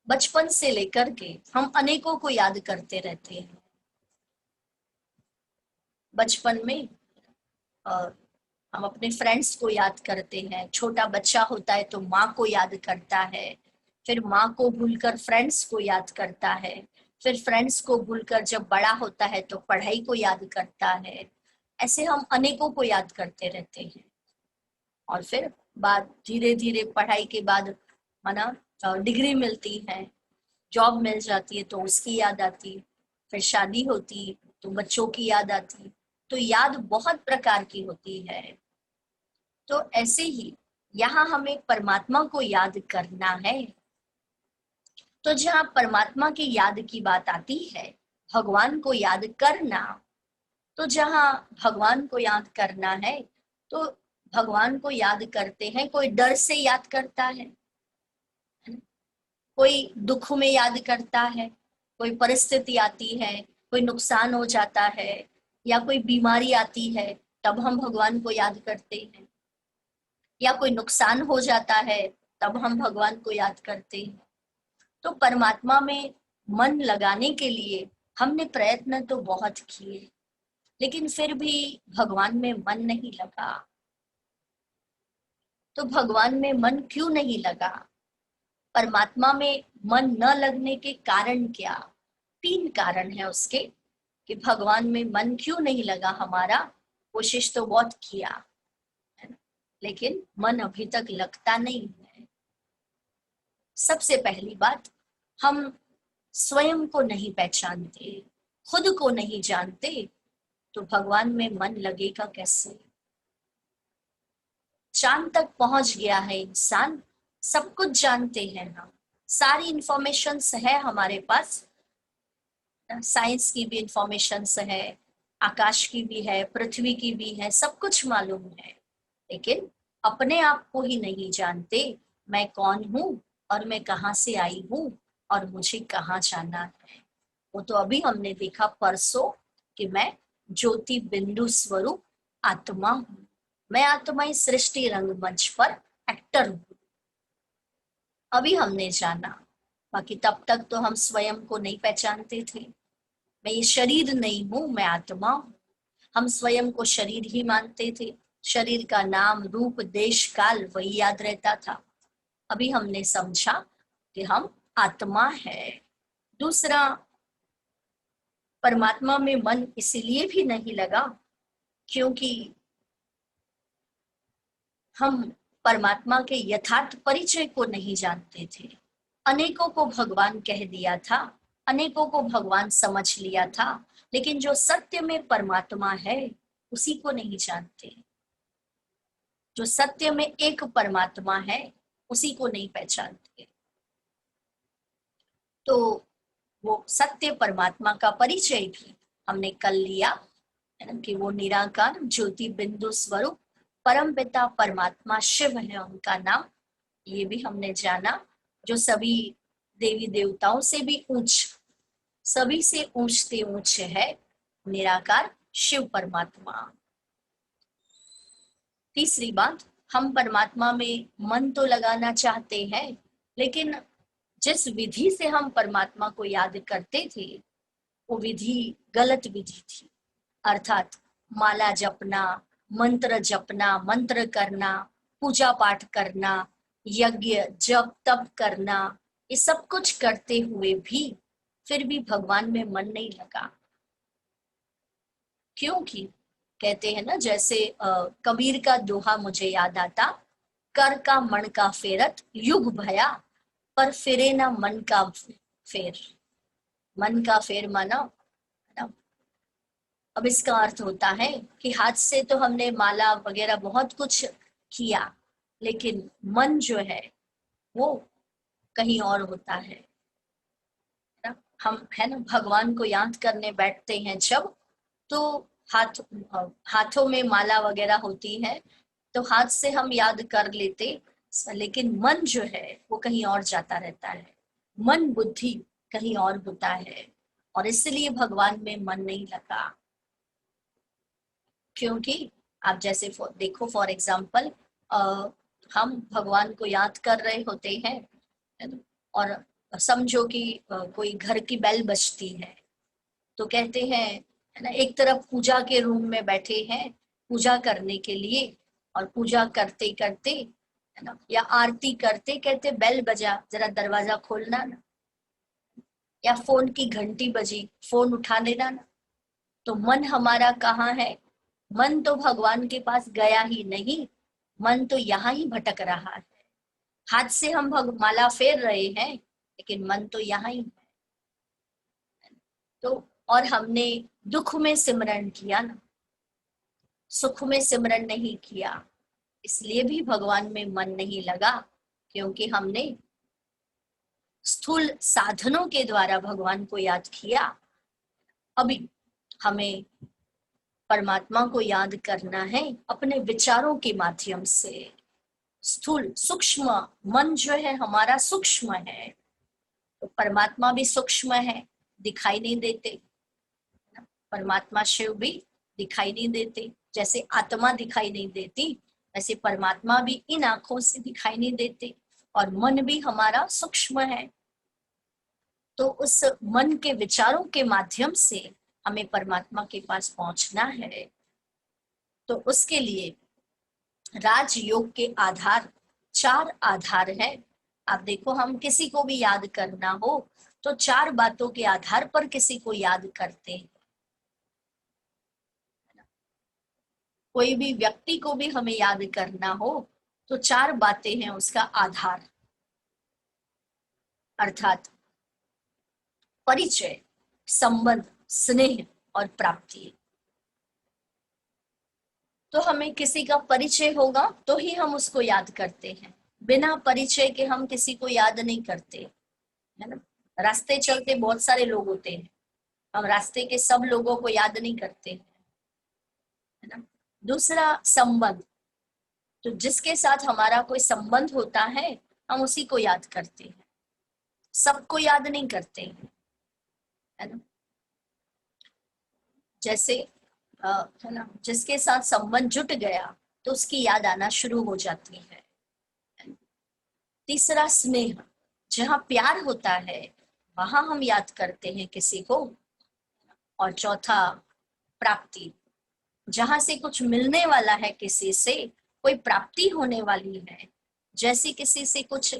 बचपन से लेकर के हम अनेकों को याद करते रहते हैं। बचपन में हम अपने फ्रेंड्स को याद करते हैं। छोटा बच्चा होता है तो माँ को याद करता है, फिर माँ को भूलकर फ्रेंड्स को याद करता है, फिर फ्रेंड्स को भूलकर जब बड़ा होता है तो पढ़ाई को याद करता है। ऐसे हम अनेकों को याद करते रहते हैं। और फिर बाद धीरे धीरे पढ़ाई के बाद माना डिग्री मिलती है, जॉब मिल जाती है तो उसकी याद आती, फिर शादी होती तो बच्चों की याद आती। तो याद बहुत प्रकार की होती है। तो ऐसे ही यहाँ हमें परमात्मा को याद करना है। तो जहाँ परमात्मा की याद की बात आती है, भगवान को याद करना, तो जहाँ भगवान को याद करना है तो भगवान को याद करते हैं, कोई डर से याद करता है, कोई दुख में याद करता है, कोई परिस्थिति आती है, कोई नुकसान हो जाता है या कोई बीमारी आती है तब हम भगवान को याद करते हैं, या कोई नुकसान हो जाता है तब हम भगवान को याद करते हैं। तो परमात्मा में मन लगाने के लिए हमने प्रयत्न तो बहुत किए, लेकिन फिर भी भगवान में मन नहीं लगा। तो भगवान में मन क्यों नहीं लगा? परमात्मा में मन न लगने के कारण क्या? 3 कारण है उसके कि भगवान में मन क्यों नहीं लगा हमारा। कोशिश तो बहुत किया है ना, लेकिन मन अभी तक लगता नहीं है। सबसे पहली बात, हम स्वयं को नहीं पहचानते, खुद को नहीं जानते, तो भगवान में मन लगेगा कैसे? चांद तक पहुंच गया है इंसान, सब कुछ जानते हैं हम, सारी इंफॉर्मेशन है हमारे पास, साइंस की भी इंफॉर्मेशन है, आकाश की भी है, पृथ्वी की भी है, सब कुछ मालूम है, लेकिन अपने आप को ही नहीं जानते। मैं कौन हूँ और मैं कहाँ से आई हूँ और मुझे कहाँ जाना है। वो तो अभी हमने देखा परसों कि मैं ज्योति बिंदु स्वरूप आत्मा हूँ। मैं आत्मा इस सृष्टि रंगमंच पर एक्टर हूँ, अभी हमने जाना। बाकी तब तक तो हम स्वयं को नहीं पहचानते थे। मैं ये शरीर नहीं हूँ, मैं आत्मा हूँ। हम स्वयं को शरीर ही मानते थे, शरीर का नाम रूप देश काल वही याद रहता था। अभी हमने समझा कि हम आत्मा है। दूसरा, परमात्मा में मन इसलिए भी नहीं लगा क्योंकि हम परमात्मा के यथार्थ परिचय को नहीं जानते थे। अनेकों को भगवान कह दिया था, अनेकों को भगवान समझ लिया था, लेकिन जो सत्य में परमात्मा है उसी को नहीं जानते। जो सत्य में एक परमात्मा है उसी को नहीं पहचानते। तो वो सत्य परमात्मा का परिचय भी हमने कल लिया है ना, कि वो निराकार ज्योति बिंदु स्वरूप परम पिता परमात्मा शिव है उनका नाम। ये भी हमने जाना, जो सभी देवी देवताओं से भी ऊंच, सभी से ऊंचते ऊंच है, निराकार शिव परमात्मा। तीसरी बात, हम परमात्मा में मन तो लगाना चाहते हैं, लेकिन जिस विधि से हम परमात्मा को याद करते थे वो विधि गलत विधि थी। अर्थात माला जपना, मंत्र जपना, मंत्र करना, पूजा पाठ करना, यज्ञ जप तप करना, ये सब कुछ करते हुए भी फिर भी भगवान में मन नहीं लगा। क्योंकि कहते हैं ना, जैसे कबीर का दोहा मुझे याद आता, कर का मन का फेरत युग भया, पर फिरे ना मन का फेर। मन का फेर माना ना, अब इसका अर्थ होता है कि हाथ से तो हमने माला वगैरह बहुत कुछ किया, लेकिन मन जो है वो कहीं और होता है ना। हम है ना भगवान को याद करने बैठते हैं जब, तो हाथों में माला वगैरह होती है, तो हाथ से हम याद कर लेते, लेकिन मन जो है वो कहीं और जाता रहता है। मन बुद्धि कहीं और होता है, और इसलिए भगवान में मन नहीं लगा। क्योंकि आप जैसे देखो, फॉर एग्जाम्पल हम भगवान को याद कर रहे होते हैं, है ना, और समझो कि कोई घर की बेल बजती है, तो कहते हैं है ना, एक तरफ पूजा के रूम में बैठे हैं पूजा करने के लिए, और पूजा करते करते है ना, या आरती करते कहते बेल बजा, जरा दरवाजा खोलना ना, या फोन की घंटी बजी, फोन उठा लेना ना। तो मन हमारा कहाँ है? मन तो भगवान के पास गया ही नहीं, मन तो यहाँ ही भटक रहा है। हाथ से हम माला फेर रहे हैं, लेकिन मन तो यहाँ ही है। तो और हमने दुख में सिमरन किया ना, सुख में सिमरन नहीं किया, इसलिए भी भगवान में मन नहीं लगा, क्योंकि हमने स्थूल साधनों के द्वारा भगवान को याद किया। अभी हमें परमात्मा को याद करना है अपने विचारों के माध्यम से। स्थूल सूक्ष्म मन जो है हमारा सूक्ष्म है, तो परमात्मा भी सूक्ष्म है, दिखाई नहीं देते। परमात्मा शिव भी दिखाई नहीं देते, जैसे आत्मा दिखाई नहीं देती वैसे परमात्मा भी इन आंखों से दिखाई नहीं देते, और मन भी हमारा सूक्ष्म है। तो उस मन के विचारों के माध्यम से हमें परमात्मा के पास पहुंचना है। तो उसके लिए राजयोग के आधार 4 आधार है। आप देखो, हम किसी को भी याद करना हो तो 4 बातों के आधार पर किसी को याद करते हैं। कोई भी व्यक्ति को भी हमें याद करना हो तो 4 बातें हैं उसका आधार, अर्थात परिचय, संबंध, स्नेह और प्राप्ति। तो हमें किसी का परिचय होगा तो ही हम उसको याद करते हैं, बिना परिचय के हम किसी को याद नहीं करते, है ना। रास्ते चलते बहुत सारे लोग होते हैं, हम रास्ते के सब लोगों को याद नहीं करते, है ना। दूसरा, संबंध, तो जिसके साथ हमारा कोई संबंध होता है हम उसी को याद करते हैं, सबको याद नहीं करते हैं, है ना। जैसे है ना, जिसके साथ संबंध जुट गया तो उसकी याद आना शुरू हो जाती है। तीसरा, स्नेह, जहाँ प्यार होता है वहां हम याद करते हैं किसी को। और चौथा, प्राप्ति, जहां से कुछ मिलने वाला है, किसी से कोई प्राप्ति होने वाली है, जैसे किसी से कुछ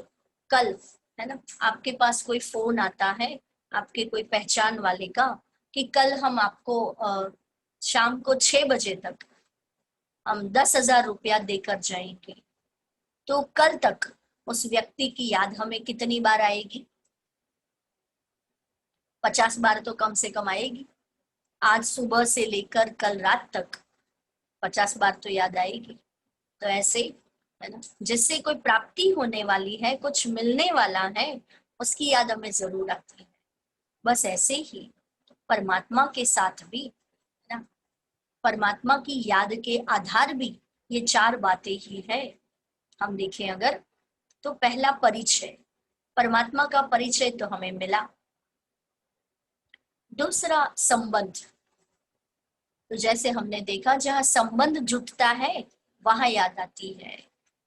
कल, है ना, आपके पास कोई फोन आता है आपके कोई पहचान वाले का कि कल हम आपको शाम को 6 बजे तक हम 10,000 रुपया देकर जाएंगे। तो कल तक उस व्यक्ति की याद हमें कितनी बार आएगी? 50 बार तो कम से कम आएगी। आज सुबह से लेकर कल रात तक 50 बार तो याद आएगी। तो ऐसे, है ना, जिससे कोई प्राप्ति होने वाली है, कुछ मिलने वाला है, उसकी याद हमें जरूर आती है। बस ऐसे ही परमात्मा के साथ भी, है ना, परमात्मा की याद के आधार भी ये 4 बातें ही है। हम देखें अगर, तो पहला, परिचय, परमात्मा का परिचय तो हमें मिला। दूसरा, संबंध, तो जैसे हमने देखा जहां संबंध जुटता है वहां याद आती है,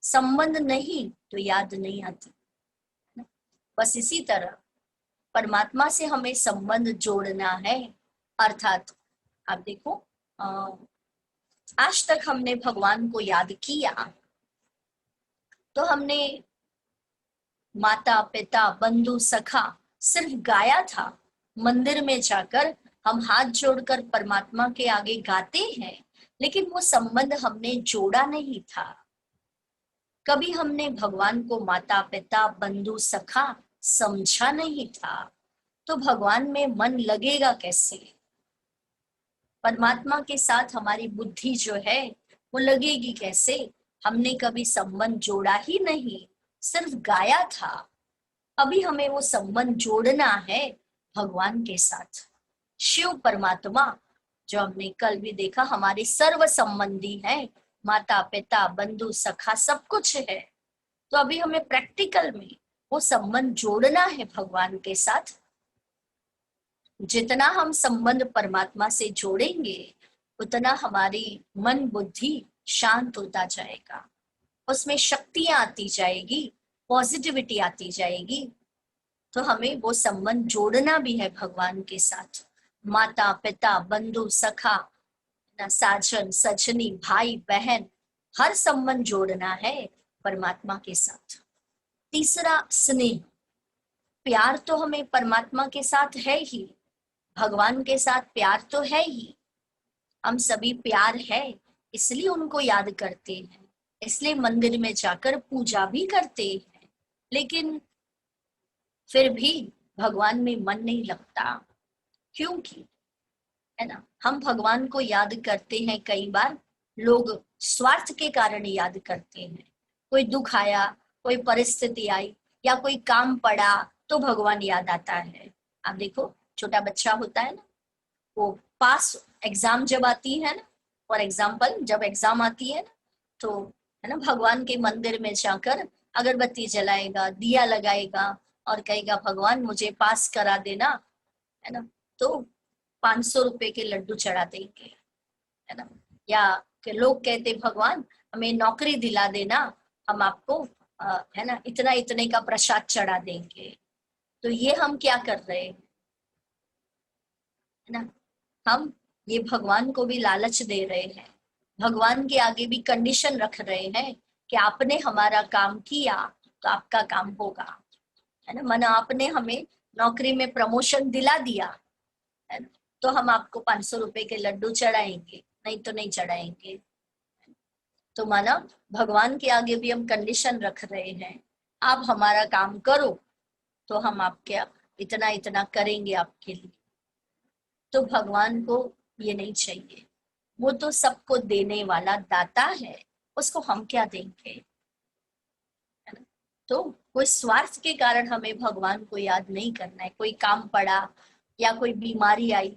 संबंध नहीं तो याद नहीं आती। बस इसी तरह परमात्मा से हमें संबंध जोड़ना है, अर्थात आप देखो, आज तक हमने भगवान को याद किया तो हमने माता पिता बंधु सखा सिर्फ गाया था। मंदिर में जाकर हम हाथ जोड़कर परमात्मा के आगे गाते हैं, लेकिन वो संबंध हमने जोड़ा नहीं था। कभी हमने भगवान को माता पिता बंधु सखा समझा नहीं था, तो भगवान में मन लगेगा कैसे? परमात्मा के साथ हमारी बुद्धि जो है वो लगेगी कैसे? हमने कभी संबंध जोड़ा ही नहीं, सिर्फ गाया था। अभी हमें वो संबंध जोड़ना है भगवान के साथ। शिव परमात्मा, जो हमने कल भी देखा, हमारे सर्व संबंधी है, माता पिता बंधु सखा सब कुछ है। तो अभी हमें प्रैक्टिकल में वो संबंध जोड़ना है भगवान के साथ। जितना हम संबंध परमात्मा से जोड़ेंगे उतना हमारी मन बुद्धि शांत होता जाएगा, उसमें शक्तियां आती जाएगी, पॉजिटिविटी आती जाएगी। तो हमें वो संबंध जोड़ना भी है भगवान के साथ। माता पिता बंधु सखा, साजन सजनी भाई बहन, हर संबंध जोड़ना है परमात्मा के साथ। तीसरा, स्नेह, प्यार तो हमें परमात्मा के साथ है ही, भगवान के साथ प्यार तो है ही। हम सभी प्यार है इसलिए उनको याद करते हैं, इसलिए मंदिर में जाकर पूजा भी करते हैं, लेकिन फिर भी भगवान में मन नहीं लगता। क्योंकि, है ना, हम भगवान को याद करते हैं, कई बार लोग स्वार्थ के कारण याद करते हैं। कोई दुख आया, कोई परिस्थिति आई या कोई काम पड़ा तो भगवान याद आता है। आप देखो, छोटा बच्चा होता है ना, वो पास एग्जाम जब आती है ना, फॉर एग्जाम्पल जब एग्जाम आती है ना, तो है ना, भगवान के मंदिर में जाकर अगरबत्ती जलाएगा, दिया लगाएगा और कहेगा भगवान मुझे पास करा देना, है ना। तो 500 रुपए के लड्डू चढ़ा देंगे, है ना। या कि लोग कहते भगवान हमें नौकरी दिला देना, हम आपको है ना इतना इतने का प्रसाद चढ़ा देंगे। तो ये हम क्या कर रहे हैं, है ना, हम ये भगवान को भी लालच दे रहे हैं, भगवान के आगे भी कंडीशन रख रहे हैं कि आपने हमारा काम किया, तो आपका काम होगा, है ना। माना आपने हमें नौकरी में प्रमोशन दिला दिया, है ना, तो हम आपको 500 रुपए के लड्डू चढ़ाएंगे, नहीं तो नहीं चढ़ाएंगे। तो माना भगवान के आगे भी हम कंडीशन रख रहे हैं, आप हमारा काम करो तो हम आपके इतना इतना करेंगे आपके लिए। तो भगवान को ये नहीं चाहिए, वो तो सबको देने वाला दाता है, उसको हम क्या देंगे, है ना। तो कोई स्वार्थ के कारण हमें भगवान को याद नहीं करना है। कोई काम पड़ा या कोई बीमारी आई,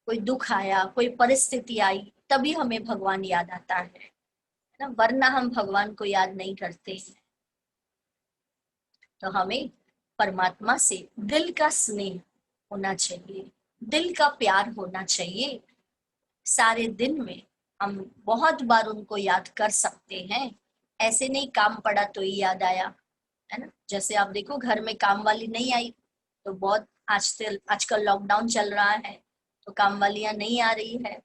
कोई दुख आया, कोई परिस्थिति आई, तभी हमें भगवान याद आता है ना, वरना हम भगवान को याद नहीं करते हैं। तो हमें परमात्मा से दिल का स्नेह होना चाहिए, दिल का प्यार होना चाहिए। सारे दिन में हम बहुत बार उनको याद कर सकते हैं, ऐसे नहीं काम पड़ा तो ही याद आया, है ना। जैसे आप देखो घर में काम वाली नहीं आई तो बहुत आजकल लॉकडाउन चल रहा है तो काम वालियां नहीं आ रही है,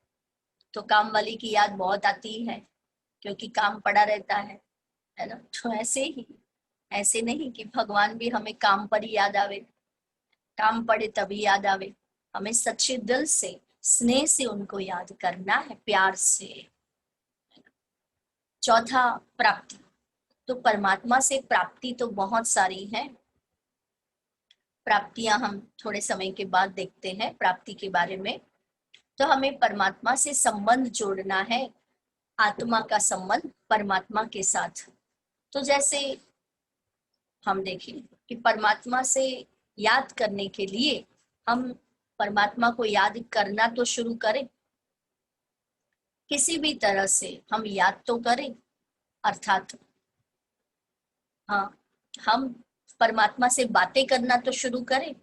तो काम वाली की याद बहुत आती है क्योंकि काम पड़ा रहता है ना। तो ऐसे नहीं कि भगवान भी हमें काम पर ही याद आवे, काम पड़े तभी याद आवे। हमें सच्चे दिल से स्नेह से उनको याद करना है, प्यार से। चौथा, प्राप्ति। तो परमात्मा से प्राप्ति तो बहुत सारी है, प्राप्तियां हम थोड़े समय के बाद देखते हैं प्राप्ति के बारे में। तो हमें परमात्मा से संबंध जोड़ना है, आत्मा का संबंध परमात्मा के साथ। तो जैसे हम देखें कि परमात्मा से याद करने के लिए हम परमात्मा को याद करना तो शुरू करें, किसी भी तरह से हम याद तो करें, अर्थात हाँ, हम परमात्मा से बातें करना तो शुरू करें।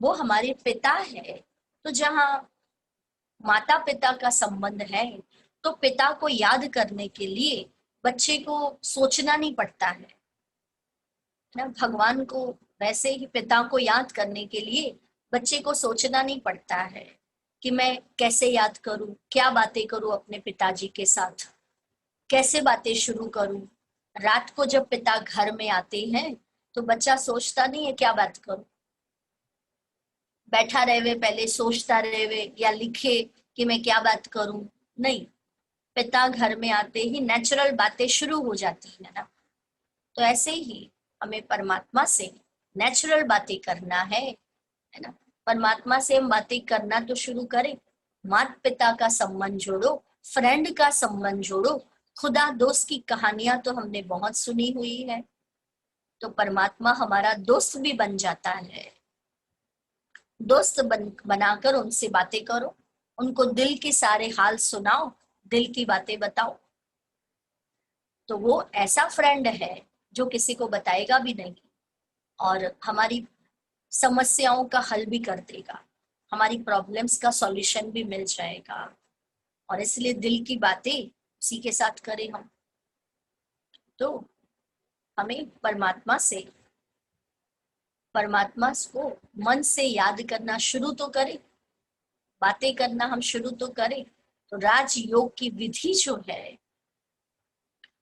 वो हमारे पिता है, तो जहाँ माता पिता का संबंध है तो पिता को याद करने के लिए बच्चे को सोचना नहीं पड़ता है ना। भगवान को वैसे ही पिता को याद करने के लिए बच्चे को सोचना नहीं पड़ता है कि मैं कैसे याद करूं, क्या बातें करूं अपने पिताजी के साथ, कैसे बातें शुरू करूं। रात को जब पिता घर में आते हैं तो बच्चा सोचता नहीं है क्या बात करूं, बैठा रहे पहले सोचता रहे या लिखे कि मैं क्या बात करूं, नहीं, पिता घर में आते ही नेचुरल बातें शुरू हो जाती है ना। तो ऐसे ही हमें परमात्मा से नेचुरल बातें करना है ना। परमात्मा से हम बातें करना तो शुरू करें, माता पिता का संबंध जोड़ो, फ्रेंड का संबंध जोड़ो। खुदा दोस्त की कहानियां तो हमने बहुत सुनी हुई है, तो परमात्मा हमारा दोस्त भी बन जाता है। दोस्त बनाकर उनसे बातें करो, उनको दिल के सारे हाल सुनाओ, दिल की बातें बताओ, तो वो ऐसा फ्रेंड है जो किसी को बताएगा भी नहीं और हमारी समस्याओं का हल भी कर देगा, हमारी प्रॉब्लम्स का सॉल्यूशन भी मिल जाएगा। और इसलिए दिल की बातें उसी के साथ करें हम। तो हमें परमात्मा को मन से याद करना शुरू तो करें, बातें करना हम शुरू तो करें। तो राजयोग की विधि जो है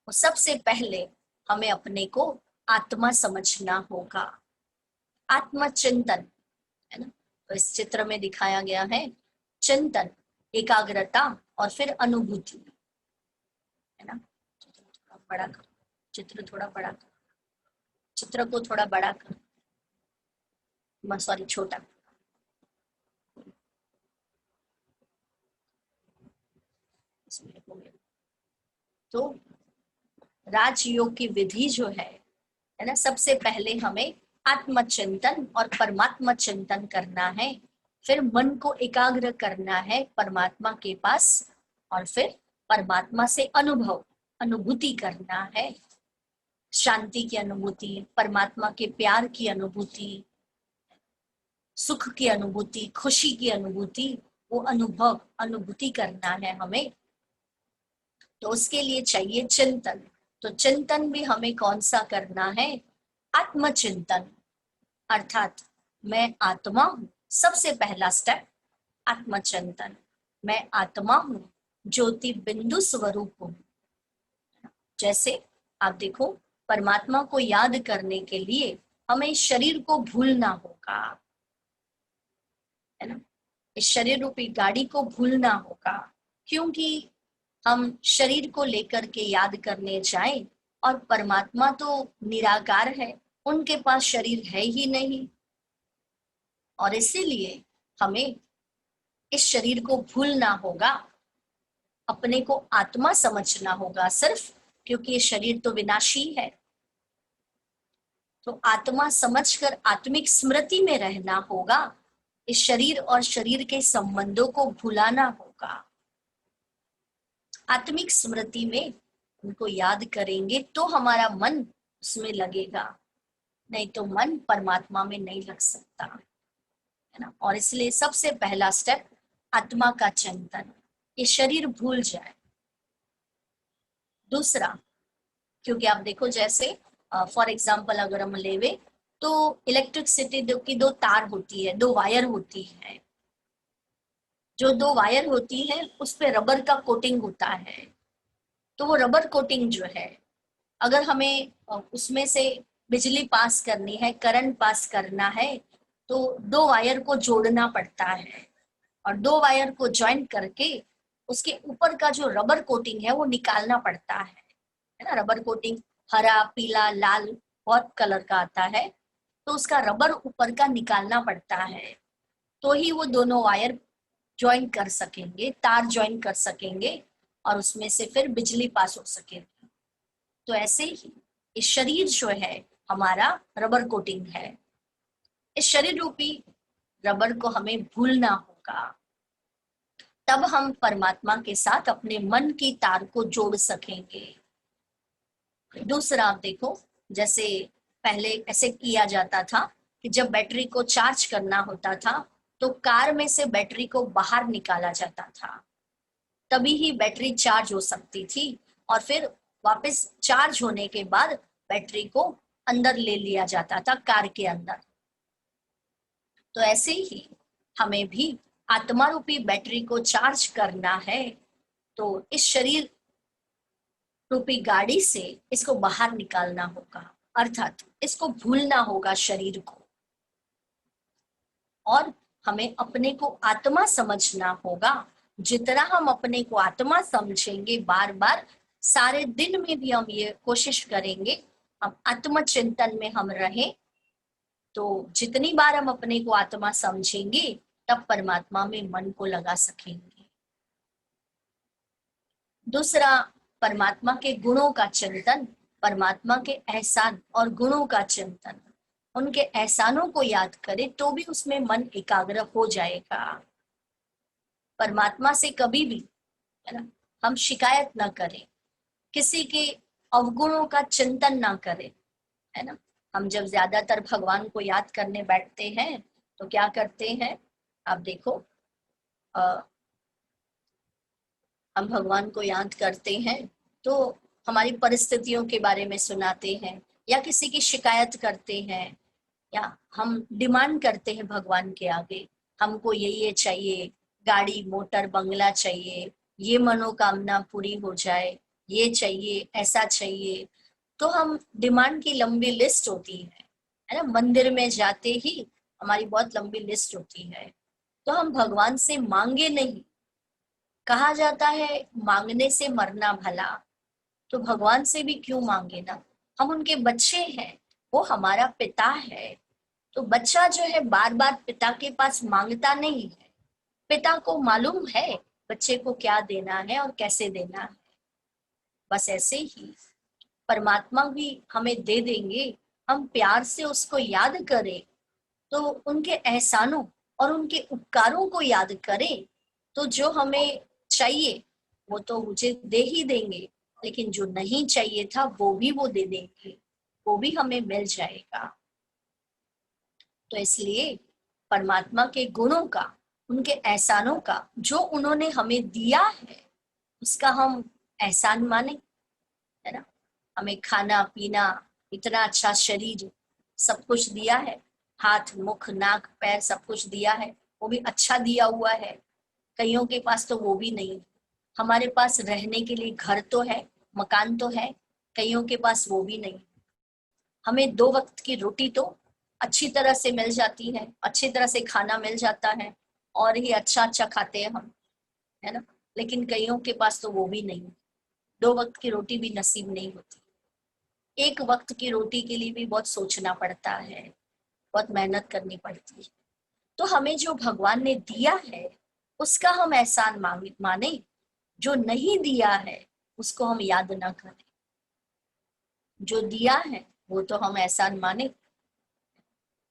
वो सबसे पहले हमें अपने को आत्मा समझना होगा, आत्मचिंतन, है ना। तो इस चित्र में दिखाया गया है चिंतन, एकाग्रता और फिर अनुभूति, है ना। थोड़ा बड़ा कर, चित्र थोड़ा बड़ा कर, चित्र को थोड़ा बड़ा कर, सॉरी छोटा। तो राजयोग की विधि जो है ना, सबसे पहले हमें आत्मचिंतन और परमात्मा चिंतन करना है, फिर मन को एकाग्र करना है परमात्मा के पास, और फिर परमात्मा से अनुभूति करना है, शांति की अनुभूति, परमात्मा के प्यार की अनुभूति, सुख की अनुभूति, खुशी की अनुभूति, वो अनुभूति करना है हमें। तो उसके लिए चाहिए चिंतन। तो चिंतन भी हमें कौन सा करना है, आत्मचिंतन, अर्थात मैं आत्मा हूं। सबसे पहला स्टेप आत्मचिंतन, मैं आत्मा हूं, ज्योति बिंदु स्वरूप हूं। जैसे आप देखो परमात्मा को याद करने के लिए हमें शरीर को भूलना होगा, है ना। इस शरीर रूपी गाड़ी को भूलना होगा, क्योंकि हम शरीर को लेकर के याद करने जाएं और परमात्मा तो निराकार है, उनके पास शरीर है ही नहीं, और इसीलिए हमें इस शरीर को भूलना होगा, अपने को आत्मा समझना होगा सिर्फ, क्योंकि ये शरीर तो विनाशी है। तो आत्मा समझकर आत्मिक स्मृति में रहना होगा, इस शरीर और शरीर के संबंधों को भुलाना होगा। आत्मिक स्मृति में उनको याद करेंगे तो हमारा मन उसमें लगेगा, नहीं तो मन परमात्मा में नहीं लग सकता, है ना। और इसलिए सबसे पहला स्टेप आत्मा का चिंतन, ये शरीर भूल जाए। दूसरा, क्योंकि आप देखो जैसे फॉर एग्जाम्पल अगर हम लेवे तो इलेक्ट्रिसिटी की दो तार होती है, दो वायर होती है, जो दो वायर होती है उस पे रबर का कोटिंग होता है। तो वो रबर कोटिंग जो है, अगर हमें उसमें से बिजली पास करनी है, करंट पास करना है, तो दो वायर को जोड़ना पड़ता है, और दो वायर को ज्वाइन करके उसके ऊपर का जो रबर कोटिंग है वो निकालना पड़ता है ना। रबर कोटिंग हरा, पीला, लाल बहुत कलर का आता है, तो उसका रबर ऊपर का निकालना पड़ता है, तो ही वो दोनों वायर ज्वाइन कर सकेंगे, तार ज्वाइन कर सकेंगे, और उसमें से फिर बिजली पास हो सकेगी। तो ऐसे ही इस शरीर जो है हमारा रबर कोटिंग है, इस शरीर रूपी रबर को हमें भूलना होगा, तब हम परमात्मा के साथ अपने मन की तार को जोड़ सकेंगे। दूसरा, आप देखो जैसे पहले ऐसे किया जाता था कि जब बैटरी को चार्ज करना होता था तो कार में से बैटरी को बाहर निकाला जाता था, तभी ही बैटरी चार्ज हो सकती थी, और फिर वापस चार्ज होने के बाद बैटरी को अंदर ले लिया जाता था कार के अंदर। तो ऐसे ही हमें भी आत्मा रूपी बैटरी को चार्ज करना है, तो इस शरीर रूपी गाड़ी से इसको बाहर निकालना होगा, अर्थात इसको भूलना होगा शरीर को, और हमें अपने को आत्मा समझना होगा। जितना हम अपने को आत्मा समझेंगे बार बार, सारे दिन में भी हम ये कोशिश करेंगे हम आत्मचिंतन में हम रहें, तो जितनी बार हम अपने को आत्मा समझेंगे तब परमात्मा में मन को लगा सकेंगे। दूसरा, परमात्मा के गुणों का चिंतन, परमात्मा के एहसान और गुणों का चिंतन, उनके एहसानों को याद करें तो भी उसमें मन एकाग्र हो जाएगा। परमात्मा से कभी भी, है ना, हम शिकायत ना करें, किसी के अवगुणों का चिंतन ना करें, है ना। हम जब ज्यादातर भगवान को याद करने बैठते हैं तो क्या करते हैं, आप देखो हम भगवान को याद करते हैं तो हमारी परिस्थितियों के बारे में सुनाते हैं, या किसी की शिकायत करते हैं, या हम डिमांड करते हैं भगवान के आगे, हमको ये चाहिए, गाड़ी, मोटर, बंगला चाहिए, ये मनोकामना पूरी हो जाए, ये चाहिए, ऐसा चाहिए। तो हम डिमांड की लंबी लिस्ट होती है ना। मंदिर में जाते ही हमारी बहुत लंबी लिस्ट होती है, तो हम भगवान से मांगे नहीं, कहा जाता है मांगने से मरना भला, तो भगवान से भी क्यों मांगे ना, हम उनके बच्चे हैं, वो हमारा पिता है। तो बच्चा जो है बार बार पिता के पास मांगता नहीं है, पिता को मालूम है बच्चे को क्या देना है और कैसे देना है। बस ऐसे ही परमात्मा भी हमें दे देंगे, हम प्यार से उसको याद करें, तो उनके एहसानों और उनके उपकारों को याद करें, तो जो हमें चाहिए वो तो मुझे दे ही देंगे, लेकिन जो नहीं चाहिए था वो भी वो दे देंगे, वो भी हमें मिल जाएगा। तो इसलिए परमात्मा के गुणों का, उनके एहसानों का, जो उन्होंने हमें दिया है उसका हम एहसान माने, है ना। हमें खाना पीना, इतना अच्छा शरीर, सब कुछ दिया है, हाथ, मुख, नाक, पैर सब कुछ दिया है, वो भी अच्छा दिया हुआ है। कईयों के पास तो वो भी नहीं, हमारे पास रहने के लिए घर तो है, मकान तो है, कईयों के पास वो भी नहीं। हमें 2 वक्त की रोटी तो अच्छी तरह से मिल जाती है, अच्छी तरह से खाना मिल जाता है और ही अच्छा अच्छा खाते हैं हम, है ना। लेकिन कईयों के पास तो वो भी नहीं, 2 वक्त की रोटी भी नसीब नहीं होती। 1 वक्त की रोटी के लिए भी बहुत सोचना पड़ता है, बहुत मेहनत करनी पड़ती है। तो हमें जो भगवान ने दिया है उसका हम एहसान माने, जो नहीं दिया है उसको हम याद ना करें। जो दिया है वो तो हम एहसान माने,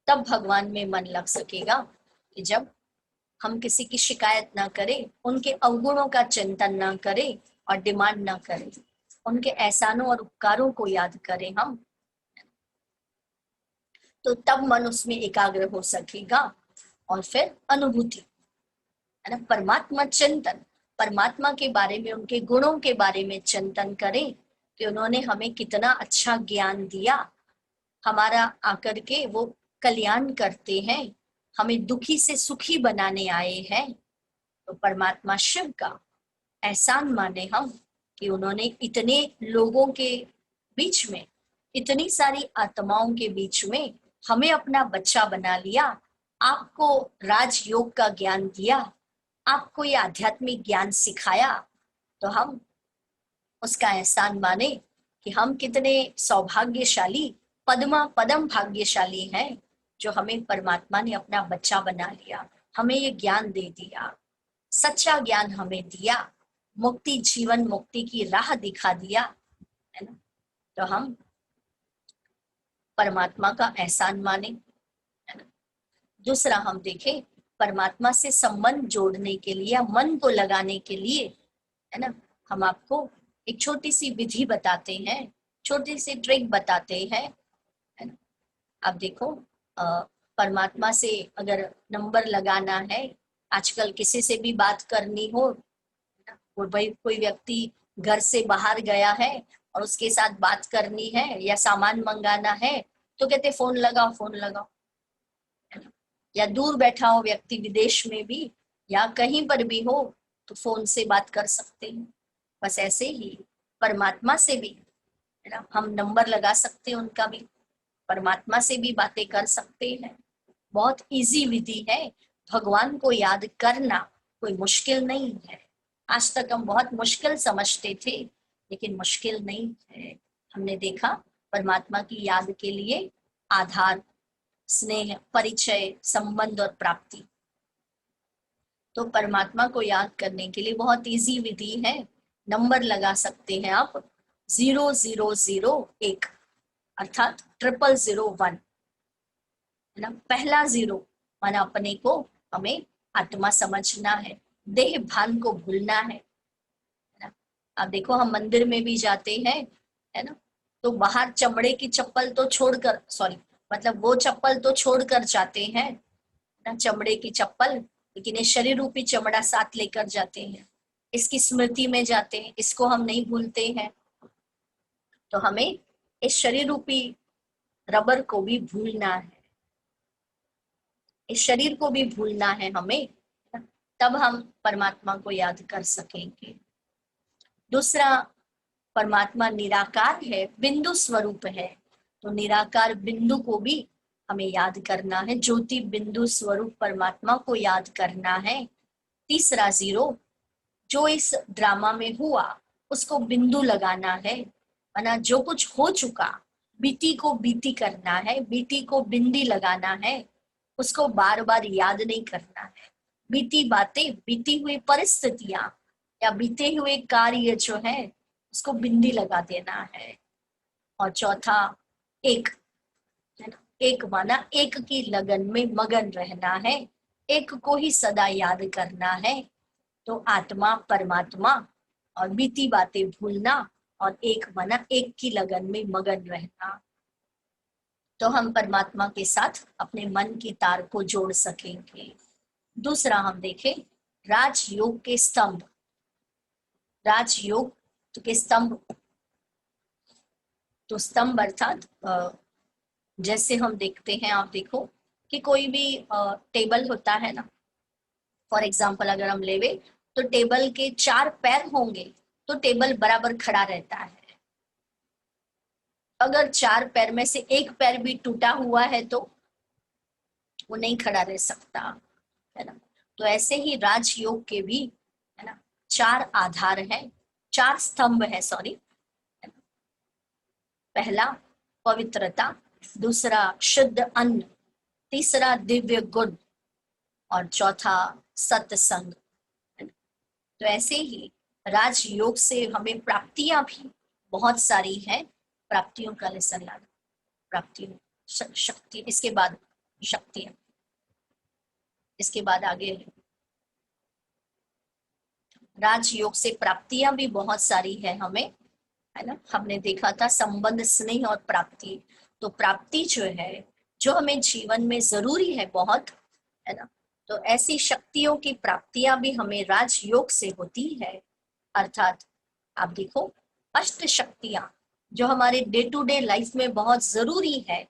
तब भगवान में मन लग सकेगा कि जब हम किसी की शिकायत ना करें, उनके अवगुणों का चिंतन ना करें और डिमांड ना करें, उनके एहसानों और उपकारों को याद करें हम, तो तब मन उसमें एकाग्र हो सकेगा। और फिर अनुभूति, है ना, परमात्मा चिंतन, परमात्मा के बारे में, उनके गुणों के बारे में चिंतन करें कि उन्होंने हमें कितना अच्छा ज्ञान दिया, हमारा आकर के वो कल्याण करते हैं, हमें दुखी से सुखी बनाने आए हैं। तो परमात्मा शिव का एहसान माने हम कि उन्होंने इतने लोगों के बीच में, इतनी सारी आत्माओं के बीच में हमें अपना बच्चा बना लिया, आपको राजयोग का ज्ञान दिया, आपको ये आध्यात्मिक ज्ञान सिखाया। तो हम उसका एहसान माने कि हम कितने सौभाग्यशाली, पद्मा पदम भाग्यशाली हैं जो हमें परमात्मा ने अपना बच्चा बना लिया, हमें ये ज्ञान दे दिया, सच्चा ज्ञान हमें दिया, मुक्ति, जीवन मुक्ति की राह दिखा दिया, है ना। तो हम परमात्मा का एहसान माने, है ना। दूसरा हम देखें, परमात्मा से संबंध जोड़ने के लिए या मन को लगाने के लिए, है ना, हम आपको एक छोटी सी विधि बताते हैं, छोटी सी ट्रिक बताते हैं, है ना। आप देखो, परमात्मा से अगर नंबर लगाना है, आजकल किसी से भी बात करनी हो, और भाई कोई व्यक्ति घर से बाहर गया है और उसके साथ बात करनी है या सामान मंगाना है, तो कहते फोन लगाओ, फोन लगाओ, है ना। या दूर बैठा हो व्यक्ति विदेश में भी या कहीं पर भी हो तो फोन से बात कर सकते हैं। बस ऐसे ही परमात्मा से भी, है ना, हम नंबर लगा सकते हैं उनका भी, परमात्मा से भी बातें कर सकते हैं। बहुत इजी विधि है, भगवान को याद करना कोई मुश्किल नहीं है। आज तक हम बहुत मुश्किल समझते थे, लेकिन मुश्किल नहीं है। हमने देखा परमात्मा की याद के लिए आधार, स्नेह, परिचय, संबंध और प्राप्ति। तो परमात्मा को याद करने के लिए बहुत इजी विधि है, नंबर लगा सकते हैं आप 0001 अर्थात 0001, है ना। पहला 0 माना अपने को, हमें आत्मा समझना है, देह भान को भूलना है ना। अब देखो हम मंदिर में भी जाते हैं, है ना, तो बाहर चमड़े की चप्पल तो छोड़कर, सॉरी, मतलब वो चप्पल तो छोड़कर जाते हैं ना, चमड़े की चप्पल, लेकिन ये शरीर रूपी चमड़ा साथ लेकर जाते हैं, इसकी स्मृति में जाते हैं, इसको हम नहीं भूलते हैं। तो हमें इस शरीर रूपी रबर को भी भूलना है, इस शरीर को भी भूलना है हमें, तब हम परमात्मा को याद कर सकेंगे। दूसरा, परमात्मा निराकार है, बिंदु स्वरूप है, तो निराकार बिंदु को भी हमें याद करना है, ज्योति बिंदु स्वरूप परमात्मा को याद करना है। तीसरा 0, जो इस ड्रामा में हुआ उसको बिंदु लगाना है, माना जो कुछ हो चुका, बीती को बीती करना है, बीती को बिंदी लगाना है, उसको बार बार याद नहीं करना है। बीती बातें, बीती हुई परिस्थितियां या बीते हुए कार्य जो है उसको बिंदी लगा देना है। और चौथा, एक, है ना, एक माना एक की लगन में मगन रहना है, एक को ही सदा याद करना है। तो आत्मा, परमात्मा और बीती बातें भूलना, और एक माना एक की लगन में मगन रहना, तो हम परमात्मा के साथ अपने मन की तार को जोड़ सकेंगे। दूसरा हम देखें, राजयोग के स्तंभ, राजयोग के स्तंभ, तो स्तंभ अर्थात जैसे हम देखते हैं, आप देखो कि कोई भी टेबल होता है ना, फॉर एग्जाम्पल अगर हम लेवे तो टेबल के 4 पैर होंगे तो टेबल बराबर खड़ा रहता है, अगर 4 पैर में से एक पैर भी टूटा हुआ है तो वो नहीं खड़ा रह सकता, है ना। तो ऐसे ही राजयोग के भी, है ना, 4 आधार हैं, 4 स्तंभ है, सॉरी। पहला पवित्रता, दूसरा शुद्ध अन्न, तीसरा दिव्य गुण और चौथा सत्संग। तो ऐसे ही राजयोग से हमें प्राप्तियां भी बहुत सारी हैं। प्राप्तियों का लेसन लाना, प्राप्तियों, शक्ति, इसके बाद शक्तियां, इसके बाद आगे राजयोग से प्राप्तियां भी बहुत सारी है हमें, है ना। हमने देखा था संबंध, स्नेह और प्राप्ति। तो प्राप्ति जो है, जो हमें जीवन में जरूरी है बहुत, है ना, तो ऐसी शक्तियों की प्राप्तियां भी हमें राजयोग से होती है। अर्थात आप देखो, अष्ट शक्तियां जो हमारे डे टू डे लाइफ में बहुत जरूरी है,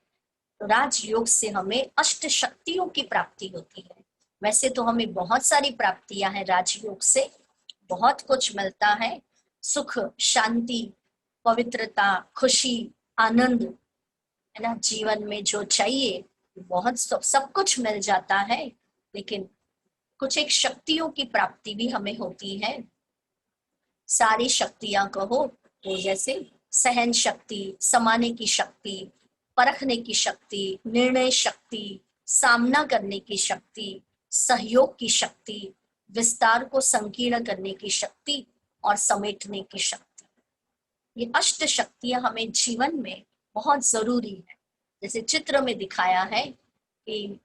तो राजयोग से हमें अष्ट शक्तियों की प्राप्ति होती है। वैसे तो हमें बहुत सारी प्राप्तियां हैं राजयोग से, बहुत कुछ मिलता है, सुख, शांति, पवित्रता, खुशी, आनंद, है ना। जीवन में जो चाहिए बहुत सब कुछ मिल जाता है। लेकिन कुछ एक शक्तियों की प्राप्ति भी हमें होती है। सारी शक्तियां कहो तो जैसे सहन शक्ति, समाने की शक्ति, परखने की शक्ति, निर्णय शक्ति, सामना करने की शक्ति, सहयोग की शक्ति, विस्तार को संकीर्ण करने की शक्ति और समेटने की शक्ति। ये अष्ट शक्तियां हमें जीवन में बहुत जरूरी है। जैसे चित्र में दिखाया है कि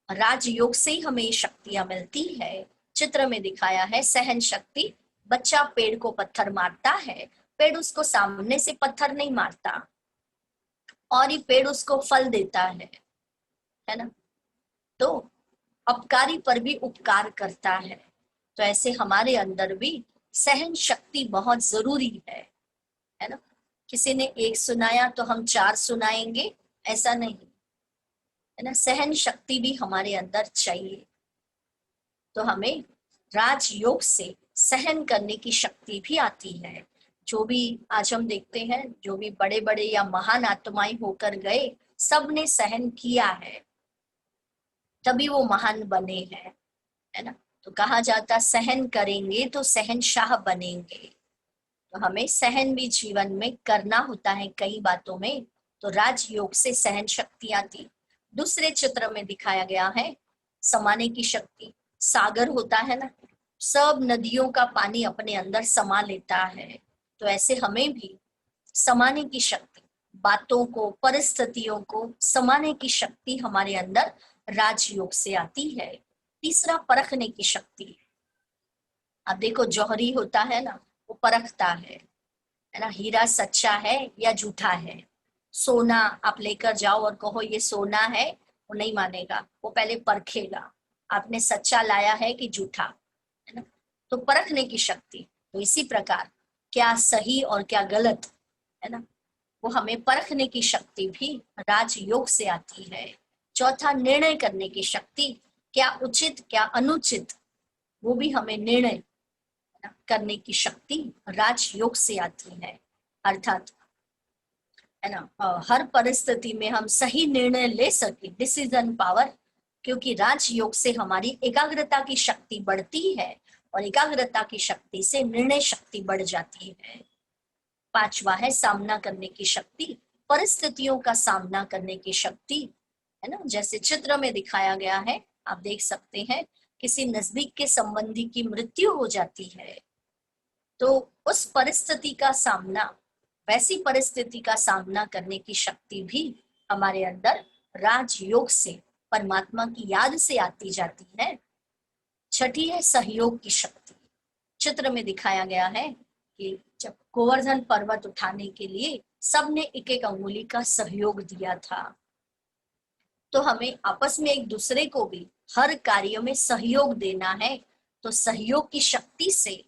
राजयोग से ही हमें शक्तियां मिलती है। चित्र में दिखाया है सहन शक्ति, बच्चा पेड़ को पत्थर मारता है, पेड़ उसको सामने से पत्थर नहीं मारता और ये पेड़ उसको फल देता है ना। तो अपकारी पर भी उपकार करता है। तो ऐसे हमारे अंदर भी सहन शक्ति बहुत जरूरी है ना। किसी ने एक सुनाया तो हम 4 सुनाएंगे, ऐसा नहीं, है ना। सहन शक्ति भी हमारे अंदर चाहिए। तो हमें राजयोग से सहन करने की शक्ति भी आती है। जो भी आज हम देखते हैं, जो भी बड़े बड़े या महान आत्माएं होकर गए, सब ने सहन किया है, तभी वो महान बने हैं, है ना। तो कहा जाता सहन करेंगे तो सहनशाह बनेंगे। तो हमें सहन भी जीवन में करना होता है कई बातों में। तो राजयोग से सहन शक्ति आती। दूसरे चित्र में दिखाया गया है समाने की शक्ति। सागर होता है ना, सब नदियों का पानी अपने अंदर समा लेता है। तो ऐसे हमें भी समाने की शक्ति, बातों को, परिस्थितियों को समाने की शक्ति हमारे अंदर राजयोग से आती है। तीसरा परखने की शक्ति। अब देखो, जौहरी होता है ना, वो परखता है ना, हीरा सच्चा है या झूठा है। सोना आप लेकर जाओ और कहो ये सोना है, वो नहीं मानेगा, वो पहले परखेगा आपने सच्चा लाया है कि झूठा, है ना। तो परखने की शक्ति। तो इसी प्रकार क्या सही और क्या गलत, है ना, वो हमें परखने की शक्ति भी राजयोग से आती है। चौथा निर्णय करने की शक्ति। क्या उचित क्या अनुचित, वो भी हमें निर्णय करने की शक्ति राजयोग से आती है। अर्थात, है ना, हर परिस्थिति में हम सही निर्णय ले सके, डिसीजन पावर। क्योंकि राजयोग से हमारी एकाग्रता की शक्ति बढ़ती है और एकाग्रता की शक्ति से निर्णय शक्ति बढ़ जाती है। पांचवा है सामना करने की शक्ति, परिस्थितियों का सामना करने की शक्ति, है ना। जैसे चित्र में दिखाया गया है, आप देख सकते हैं, किसी नजदीक के संबंधी की मृत्यु हो जाती है, तो उस परिस्थिति का सामना, वैसी परिस्थिति का सामना करने की शक्ति भी हमारे अंदर राजयोग से, परमात्मा की याद से आती जाती है। छठी है सहयोग की शक्ति। चित्र में दिखाया गया है कि जब गोवर्धन पर्वत उठाने के लिए सबने एक एक अंगुली का सहयोग दिया था, तो हमें आपस में एक दूसरे को भी हर कार्य में सहयोग देना है। तो सहयोग की शक्ति से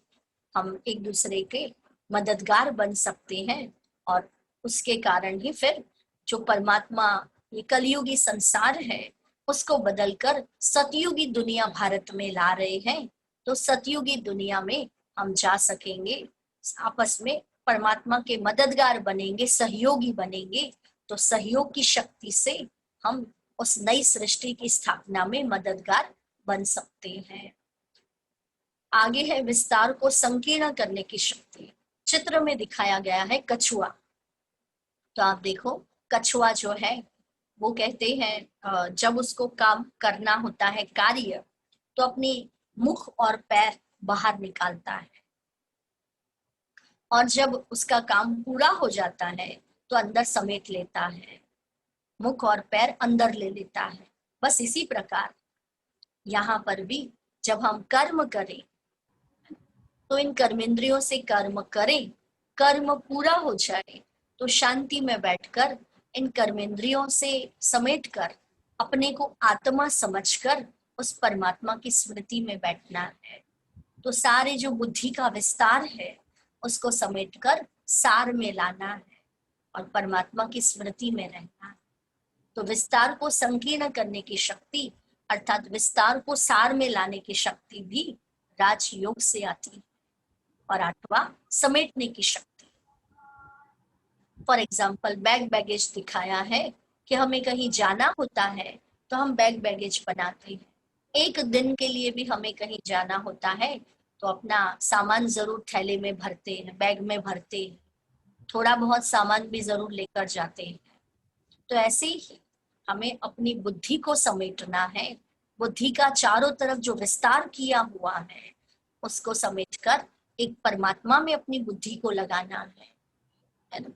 हम एक दूसरे के मददगार बन सकते हैं और उसके कारण ही फिर जो परमात्मा ये कलयुगी संसार है उसको बदलकर सतयुगी दुनिया भारत में ला रहे हैं। तो सतयुगी दुनिया में हम जा सकेंगे, आपस में परमात्मा के मददगार बनेंगे, सहयोगी बनेंगे, तो सहयोग की शक्ति से हम उस नई सृष्टि की स्थापना में मददगार बन सकते हैं। आगे है विस्तार को संकीर्ण करने की शक्ति। चित्र में दिखाया गया है कछुआ। तो आप देखो, कछुआ जो है वो कहते हैं जब उसको काम करना होता है कार्य, तो अपनी मुख और पैर बाहर निकालता है, और जब उसका काम पूरा हो जाता है तो अंदर समेट लेता है, मुख और पैर अंदर ले लेता है। बस इसी प्रकार यहाँ पर भी जब हम कर्म करें तो इन कर्मेंद्रियों से कर्म करें, कर्म पूरा हो जाए तो शांति में बैठकर इन कर्मेंद्रियों से समेटकर अपने को आत्मा समझकर उस परमात्मा की स्मृति में बैठना है। तो सारे जो बुद्धि का विस्तार है उसको समेटकर सार में लाना है और परमात्मा की स्मृति में रहना है। तो विस्तार को संकीर्ण करने की शक्ति अर्थात विस्तार को सार में लाने की शक्ति भी राजयोग से आती है। और आठवां, समेटने की शक्ति। फॉर एग्जाम्पल, बैग बैगेज दिखाया है कि हमें कहीं जाना होता है तो हम बैग बैगेज बनाते हैं। एक दिन के लिए भी हमें कहीं जाना होता है तो अपना सामान जरूर थैले में भरते हैं, बैग में भरते हैं, थोड़ा बहुत सामान भी जरूर लेकर जाते हैं। तो ऐसे ही हमें अपनी बुद्धि को समेटना है, बुद्धि का चारों तरफ जो विस्तार किया हुआ है उसको समेटकर एक परमात्मा में अपनी बुद्धि को लगाना है ना।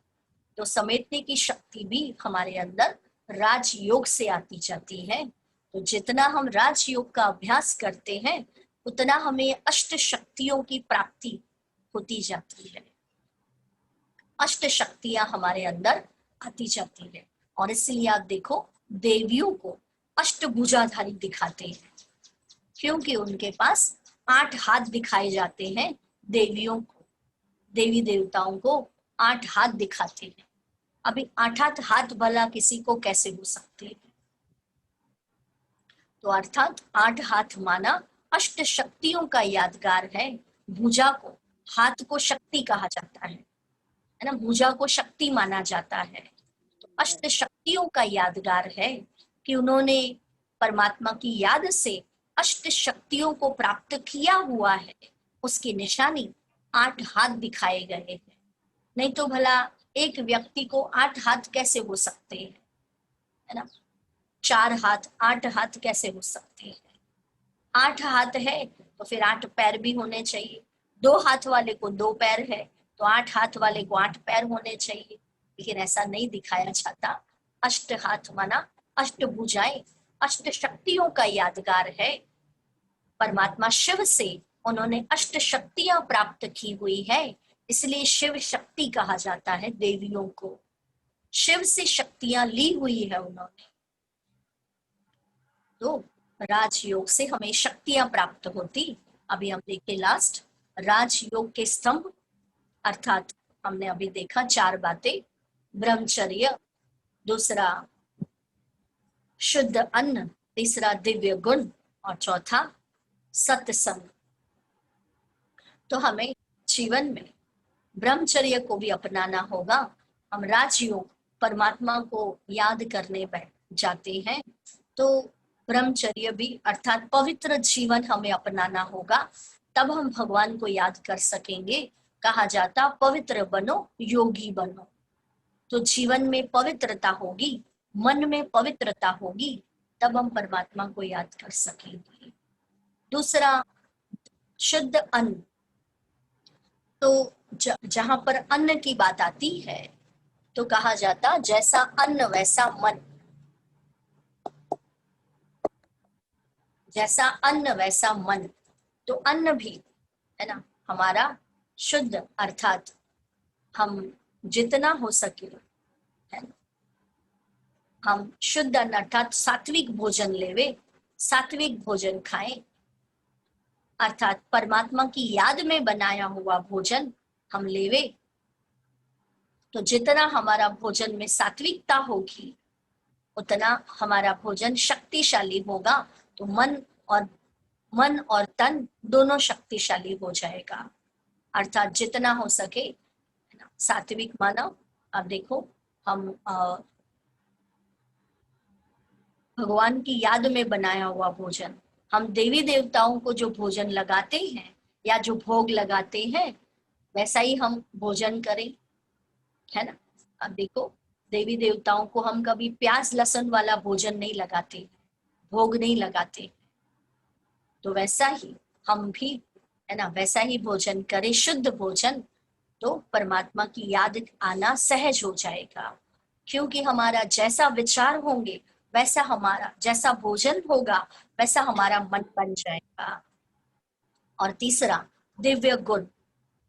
तो समेटने की शक्ति भी हमारे अंदर राजयोग से आती जाती है। तो जितना हम राजयोग का अभ्यास करते हैं उतना हमें अष्ट शक्तियों की प्राप्ति होती जाती है, अष्ट शक्तियां हमारे अंदर आती जाती है। और इसलिए आप देखो, देवियों को अष्टभुजाधारी दिखाते हैं क्योंकि उनके पास 8 हाथ दिखाए जाते हैं। देवियों को, देवी देवताओं को 8 हाथ दिखाते हैं। अभी 8 हाथ भला किसी को कैसे हो सकते हैं? तो अर्थात 8 हाथ माना अष्ट शक्तियों का यादगार है। भुजा को, हाथ को शक्ति कहा जाता है ना, भुजा को शक्ति माना जाता है। तो अष्ट शक्तियों का यादगार है कि उन्होंने परमात्मा की याद से अष्ट शक्तियों को प्राप्त किया हुआ है। उसकी निशानी 8 हाथ दिखाए गए हैं। नहीं तो भला एक व्यक्ति को 8 हाथ कैसे हो सकते हैं, है ना? 4 हाथ, 8 हाथ कैसे हो सकते हैं? 8 हाथ है तो फिर 8 पैर भी होने चाहिए। 2 हाथ वाले को 2 पैर है तो 8 हाथ वाले को 8 पैर होने चाहिए, लेकिन ऐसा नहीं दिखाया जाता। अष्ट हाथ माना अष्ट भुजाएं, अष्ट शक्तियों का यादगार है। परमात्मा शिव से उन्होंने अष्ट शक्तियां प्राप्त की हुई है, इसलिए शिव शक्ति कहा जाता है देवियों को। शिव से शक्तियां ली हुई है उन्होंने। तो राजयोग से हमें शक्तियां प्राप्त होती। अभी हम देखें लास्ट, राजयोग के स्तंभ अर्थात हमने अभी देखा 4 बातें। ब्रह्मचर्य, दूसरा शुद्ध अन्न, तीसरा दिव्य गुण और चौथा सत्संग। तो हमें जीवन में ब्रह्मचर्य को भी अपनाना होगा। हम राजयोग परमात्मा को याद करने बैठ जाते हैं तो ब्रह्मचर्य भी अर्थात पवित्र जीवन हमें अपनाना होगा, तब हम भगवान को याद कर सकेंगे। कहा जाता पवित्र बनो, योगी बनो। तो जीवन में पवित्रता होगी, मन में पवित्रता होगी, तब हम परमात्मा को याद कर सकेंगे। दूसरा शुद्ध अन्न। तो जहां पर अन्न की बात आती है तो कहा जाता जैसा अन्न वैसा मन, जैसा अन्न वैसा मन। तो अन्न भी है ना हमारा शुद्ध अर्थात हम जितना हो सके है ना, हम शुद्ध अन्न अर्थात सात्विक भोजन लेवे, सात्विक भोजन खाएं, अर्थात परमात्मा की याद में बनाया हुआ भोजन हम लेवे। तो जितना हमारा भोजन में सात्विकता होगी उतना हमारा भोजन शक्तिशाली होगा। तो मन और तन दोनों शक्तिशाली हो जाएगा। अर्थात जितना हो सके सात्विक मानव, अब देखो हम भगवान की याद में बनाया हुआ भोजन, हम देवी देवताओं को जो भोजन लगाते हैं या जो भोग लगाते हैं वैसा ही हम भोजन करें, है ना। अब देखो देवी देवताओं को हम कभी प्याज लहसुन वाला भोजन नहीं लगाते, भोग नहीं लगाते, तो वैसा ही हम भी, है ना, वैसा ही भोजन करें, शुद्ध भोजन, तो परमात्मा की याद आना सहज हो जाएगा। क्योंकि हमारा जैसा विचार होंगे वैसा हमारा, जैसा भोजन होगा वैसा हमारा मन बन जाएगा। और तीसरा दिव्य गुण,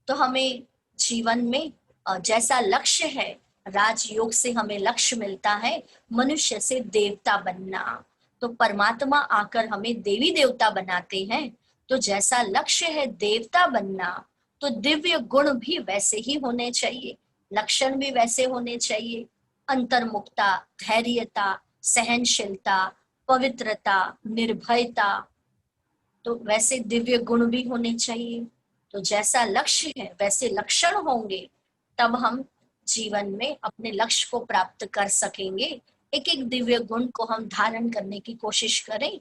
तो हमें जीवन में जैसा लक्ष्य है, राजयोग से हमें लक्ष्य मिलता है मनुष्य से देवता बनना, तो परमात्मा आकर हमें देवी देवता बनाते हैं, तो जैसा लक्ष्य है देवता बनना, तो दिव्य गुण भी वैसे ही होने चाहिए, लक्षण भी वैसे होने चाहिए, अंतर्मुखता, धैर्यता, सहनशीलता, पवित्रता, निर्भयता, तो वैसे दिव्य गुण भी होने चाहिए। तो जैसा लक्ष्य है वैसे लक्षण होंगे, तब हम जीवन में अपने लक्ष्य को प्राप्त कर सकेंगे। एक एक दिव्य गुण को हम धारण करने की कोशिश करें।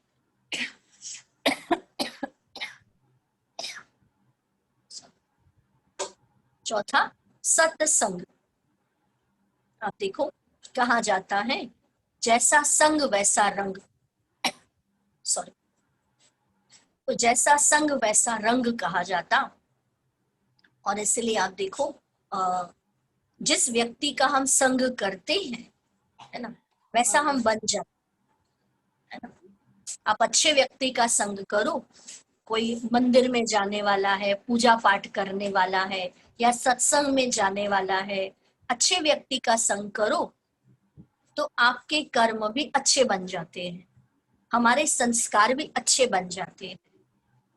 चौथा सत्संग, आप देखो कहा जाता है जैसा संग वैसा रंग, सॉरी, तो जैसा संग वैसा रंग कहा जाता, और इसलिए आप देखो जिस व्यक्ति का हम संग करते हैं, है ना, वैसा हम बन जाते, है ना। आप अच्छे व्यक्ति का संग करो, कोई मंदिर में जाने वाला है, पूजा पाठ करने वाला है, या सत्संग में जाने वाला है, अच्छे व्यक्ति का संग करो तो आपके कर्म भी अच्छे बन जाते हैं, हमारे संस्कार भी अच्छे बन जाते हैं।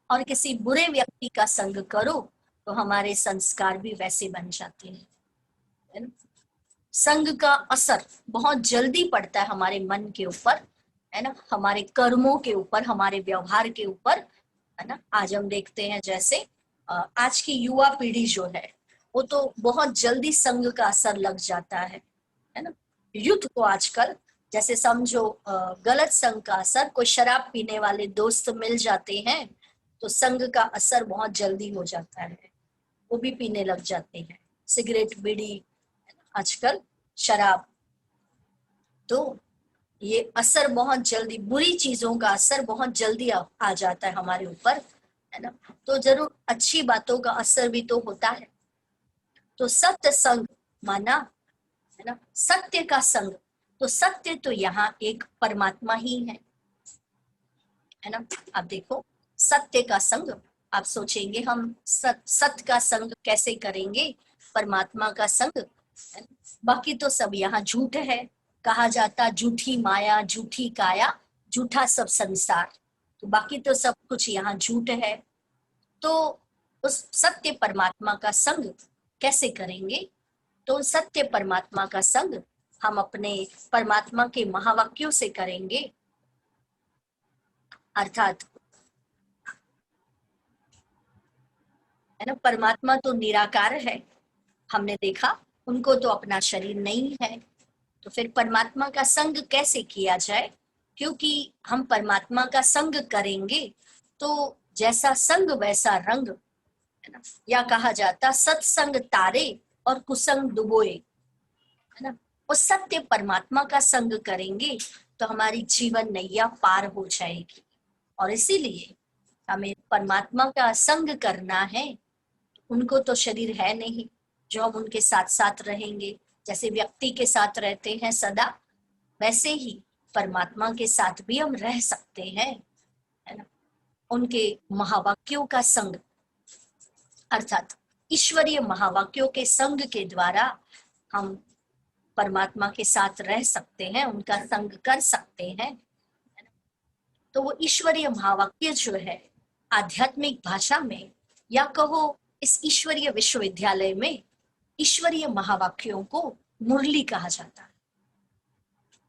और किसी बुरे व्यक्ति का संग करो तो हमारे संस्कार भी वैसे बन जाते हैं, है ना। संग का असर बहुत जल्दी पड़ता है हमारे मन के ऊपर, है ना, हमारे कर्मों के ऊपर, हमारे व्यवहार के ऊपर, है ना। आज हम देखते हैं जैसे आज की युवा पीढ़ी जो है वो तो बहुत जल्दी संग का असर लग जाता है ना। यूथ को आजकल जैसे समझो गलत संग का असर, कोई शराब पीने वाले दोस्त मिल जाते हैं तो संग का असर बहुत जल्दी हो जाता है, वो भी पीने लग जाते हैं, सिगरेट, बीड़ी, आजकल शराब, तो ये असर बहुत जल्दी, बुरी चीजों का असर बहुत जल्दी आ जाता है हमारे ऊपर, है ना। तो जरूर अच्छी बातों का असर भी तो होता है। तो सत्य संग माना, है ना, सत्य का संग, तो सत्य तो यहाँ एक परमात्मा ही है ना। आप देखो सत्य का संग, आप सोचेंगे हम सत्य का संग कैसे करेंगे, परमात्मा का संग, है ना? बाकी तो सब यहाँ झूठ है, कहा जाता झूठी माया, झूठी काया, झूठा सब संसार, तो बाकी तो सब कुछ यहाँ झूठ है। तो उस सत्य परमात्मा का संग कैसे करेंगे, तो सत्य परमात्मा का संग हम अपने परमात्मा के महावाक्यों से करेंगे, अर्थात, है ना, परमात्मा तो निराकार है, हमने देखा उनको तो अपना शरीर नहीं है, तो फिर परमात्मा का संग कैसे किया जाए, क्योंकि हम परमात्मा का संग करेंगे तो जैसा संग वैसा रंग, है ना, या कहा जाता सत्संग तारे और कुसंग डुबोए, है ना। उस सत्य परमात्मा का संग करेंगे तो हमारी जीवन नैया पार हो जाएगी, और इसीलिए हमें परमात्मा का संग करना है। उनको तो शरीर है नहीं जो हम उनके साथ साथ रहेंगे, जैसे व्यक्ति के साथ रहते हैं सदा, वैसे ही परमात्मा के साथ भी हम रह सकते हैं, है ना। उनके महावाक्यों का संग, अर्थात ईश्वरीय महावाक्यों के संग के द्वारा हम परमात्मा के साथ रह सकते हैं, उनका संग कर सकते हैं। तो वो ईश्वरीय महावाक्य जो है आध्यात्मिक भाषा में, या कहो इस ईश्वरीय विश्वविद्यालय में, ईश्वरीय महावाक्यों को मुरली कहा जाता है।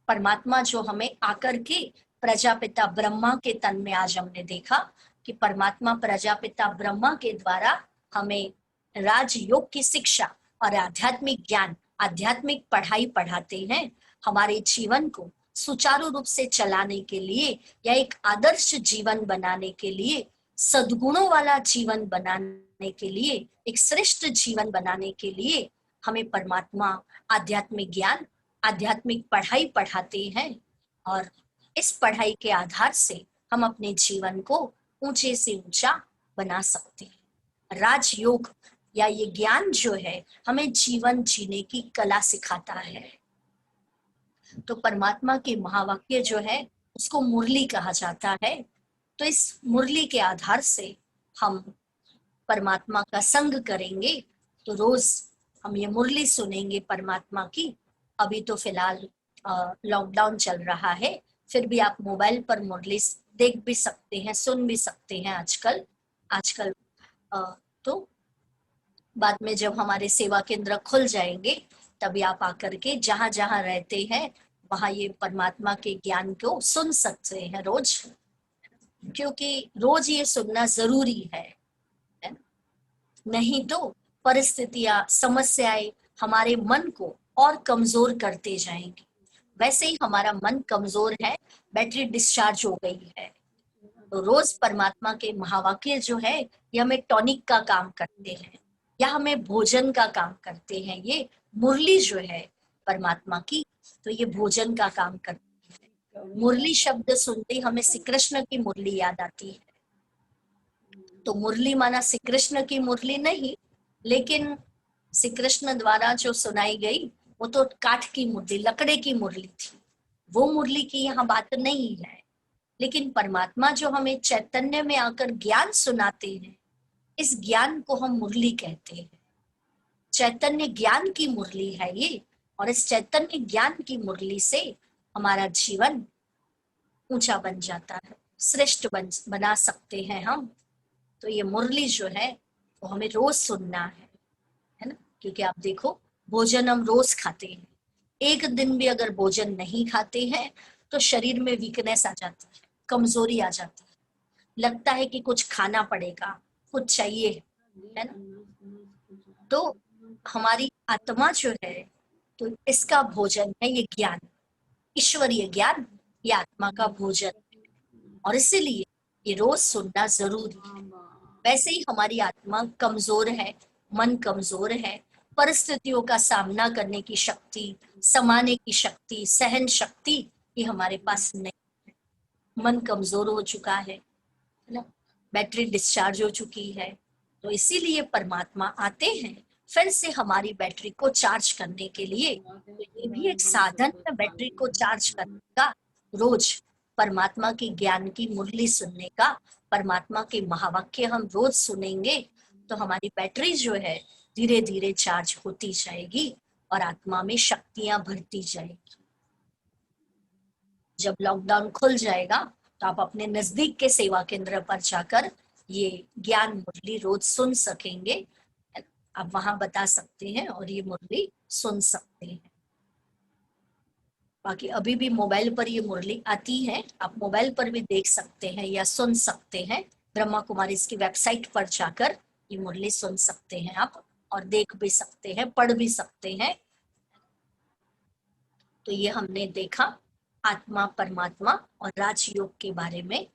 परमात्मा जो हमें आकर के, प्रजापिता ब्रह्मा के तन में, आज हमने देखा कि परमात्मा प्रजापिता ब्रह्मा के द्वारा हमें राजयोग की शिक्षा, और आध्यात्मिक ज्ञान, आध्यात्मिक पढ़ाई पढ़ाते हैं हमारे जीवन को सुचारू रूप से चलाने के लिए या एक आदर्श जीवन बनाने के लिए, सद्गुणों वाला जीवन बनाने के लिए, एक श्रेष्ठ जीवन बनाने के लिए हमें परमात्मा आध्यात्मिक ज्ञान, आध्यात्मिक पढ़ाई पढ़ाते हैं। और इस पढ़ाई के आधार से हम अपने जीवन को ऊंचे से ऊंचा बना सकते हैं। राजयोग या ये ज्ञान जो है हमें जीवन जीने की कला सिखाता है। तो परमात्मा के महावाक्य जो है उसको मुरली कहा जाता है। तो इस मुरली के आधार से हम परमात्मा का संग करेंगे तो रोज हम ये मुरली सुनेंगे परमात्मा की। अभी तो फिलहाल लॉकडाउन चल रहा है, फिर भी आप मोबाइल पर मुरली देख भी सकते हैं, सुन भी सकते हैं आजकल। तो बाद में जब हमारे सेवा केंद्र खुल जाएंगे तभी आप आकर के जहां जहां रहते हैं वहां ये परमात्मा के ज्ञान को सुन सकते हैं रोज, क्योंकि रोज ये सुनना जरूरी है ना? नहीं तो परिस्थितियां, समस्याएं हमारे मन को और कमजोर करते जाएंगी। वैसे ही हमारा मन कमजोर है, बैटरी डिस्चार्ज हो गई है। तो रोज परमात्मा के महावाक्य जो है ये हमें टॉनिक का काम करते हैं या हमें भोजन का काम करते हैं। ये मुरली जो है परमात्मा की, तो ये भोजन का काम करती है। मुरली शब्द सुनते ही हमें श्री कृष्ण की मुरली याद आती है। तो मुरली माना श्री कृष्ण की मुरली नहीं, लेकिन श्री कृष्ण द्वारा जो सुनाई गई वो तो काठ की मुरली, लकड़े की मुरली थी। वो मुरली की यहाँ बात नहीं है। लेकिन परमात्मा जो हमें चैतन्य में आकर ज्ञान सुनाते हैं, इस ज्ञान को हम मुरली कहते हैं। चैतन्य ज्ञान की मुरली है ये, और इस चैतन्य ज्ञान की मुरली से हमारा जीवन ऊंचा बन जाता है, श्रेष्ठ बना सकते हैं हम। तो ये मुरली जो है वो हमें रोज सुनना है ना? क्योंकि आप देखो भोजन हम रोज खाते हैं, एक दिन भी अगर भोजन नहीं खाते हैं तो शरीर में वीकनेस आ जाती है, कमजोरी आ जाती है, लगता है कि कुछ खाना पड़ेगा, कुछ चाहिए, है ना? तो हमारी आत्मा जो है तो इसका भोजन है ये ज्ञान, ईश्वरीय ज्ञान, ये आत्मा का भोजन है। और इसीलिए ये रोज सुनना जरूरी है। वैसे ही हमारी आत्मा कमजोर है, मन कमजोर है, परिस्थितियों का सामना करने की शक्ति, समाने की शक्ति, सहन शक्ति ये हमारे पास नहीं है। मन कमजोर हो चुका है ना, बैटरी डिस्चार्ज हो चुकी है। तो इसीलिए परमात्मा आते हैं फिर से हमारी बैटरी को चार्ज करने के लिए। तो ये भी एक साधन है बैटरी को चार्ज करने का, रोज परमात्मा की ज्ञान की मुरली सुनने का। परमात्मा के महावाक्य हम रोज सुनेंगे तो हमारी बैटरी जो है धीरे धीरे चार्ज होती जाएगी और आत्मा में शक्तियां भरती जाएगी। जब लॉकडाउन खुल जाएगा तो आप अपने नजदीक के सेवा केंद्र पर जाकर ये ज्ञान मुरली रोज सुन सकेंगे। आप वहां बता सकते हैं और ये मुरली सुन सकते हैं। बाकी अभी भी मोबाइल पर ये मुरली आती है, आप मोबाइल पर भी देख सकते हैं या सुन सकते हैं। ब्रह्मा कुमारी की वेबसाइट पर जाकर ये मुरली सुन सकते हैं आप, और देख भी सकते हैं, पढ़ भी सकते हैं। तो ये हमने देखा आत्मा, परमात्मा और राजयोग के बारे में।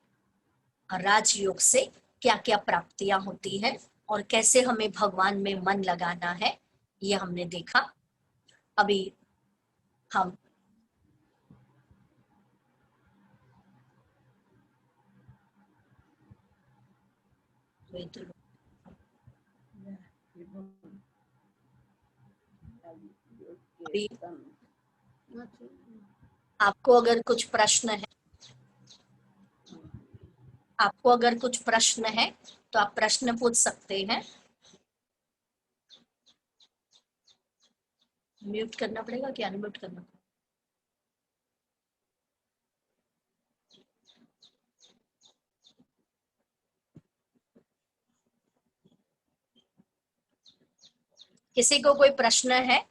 और राजयोग से क्या क्या प्राप्तियां होती हैं और कैसे हमें भगवान में मन लगाना है, ये हमने देखा। अभी हम अभी आपको अगर कुछ प्रश्न है, आपको अगर कुछ प्रश्न है तो आप प्रश्न पूछ सकते हैं। म्यूट करना पड़ेगा कि अनम्यूट करना पड़ेगा? किसी को कोई प्रश्न है?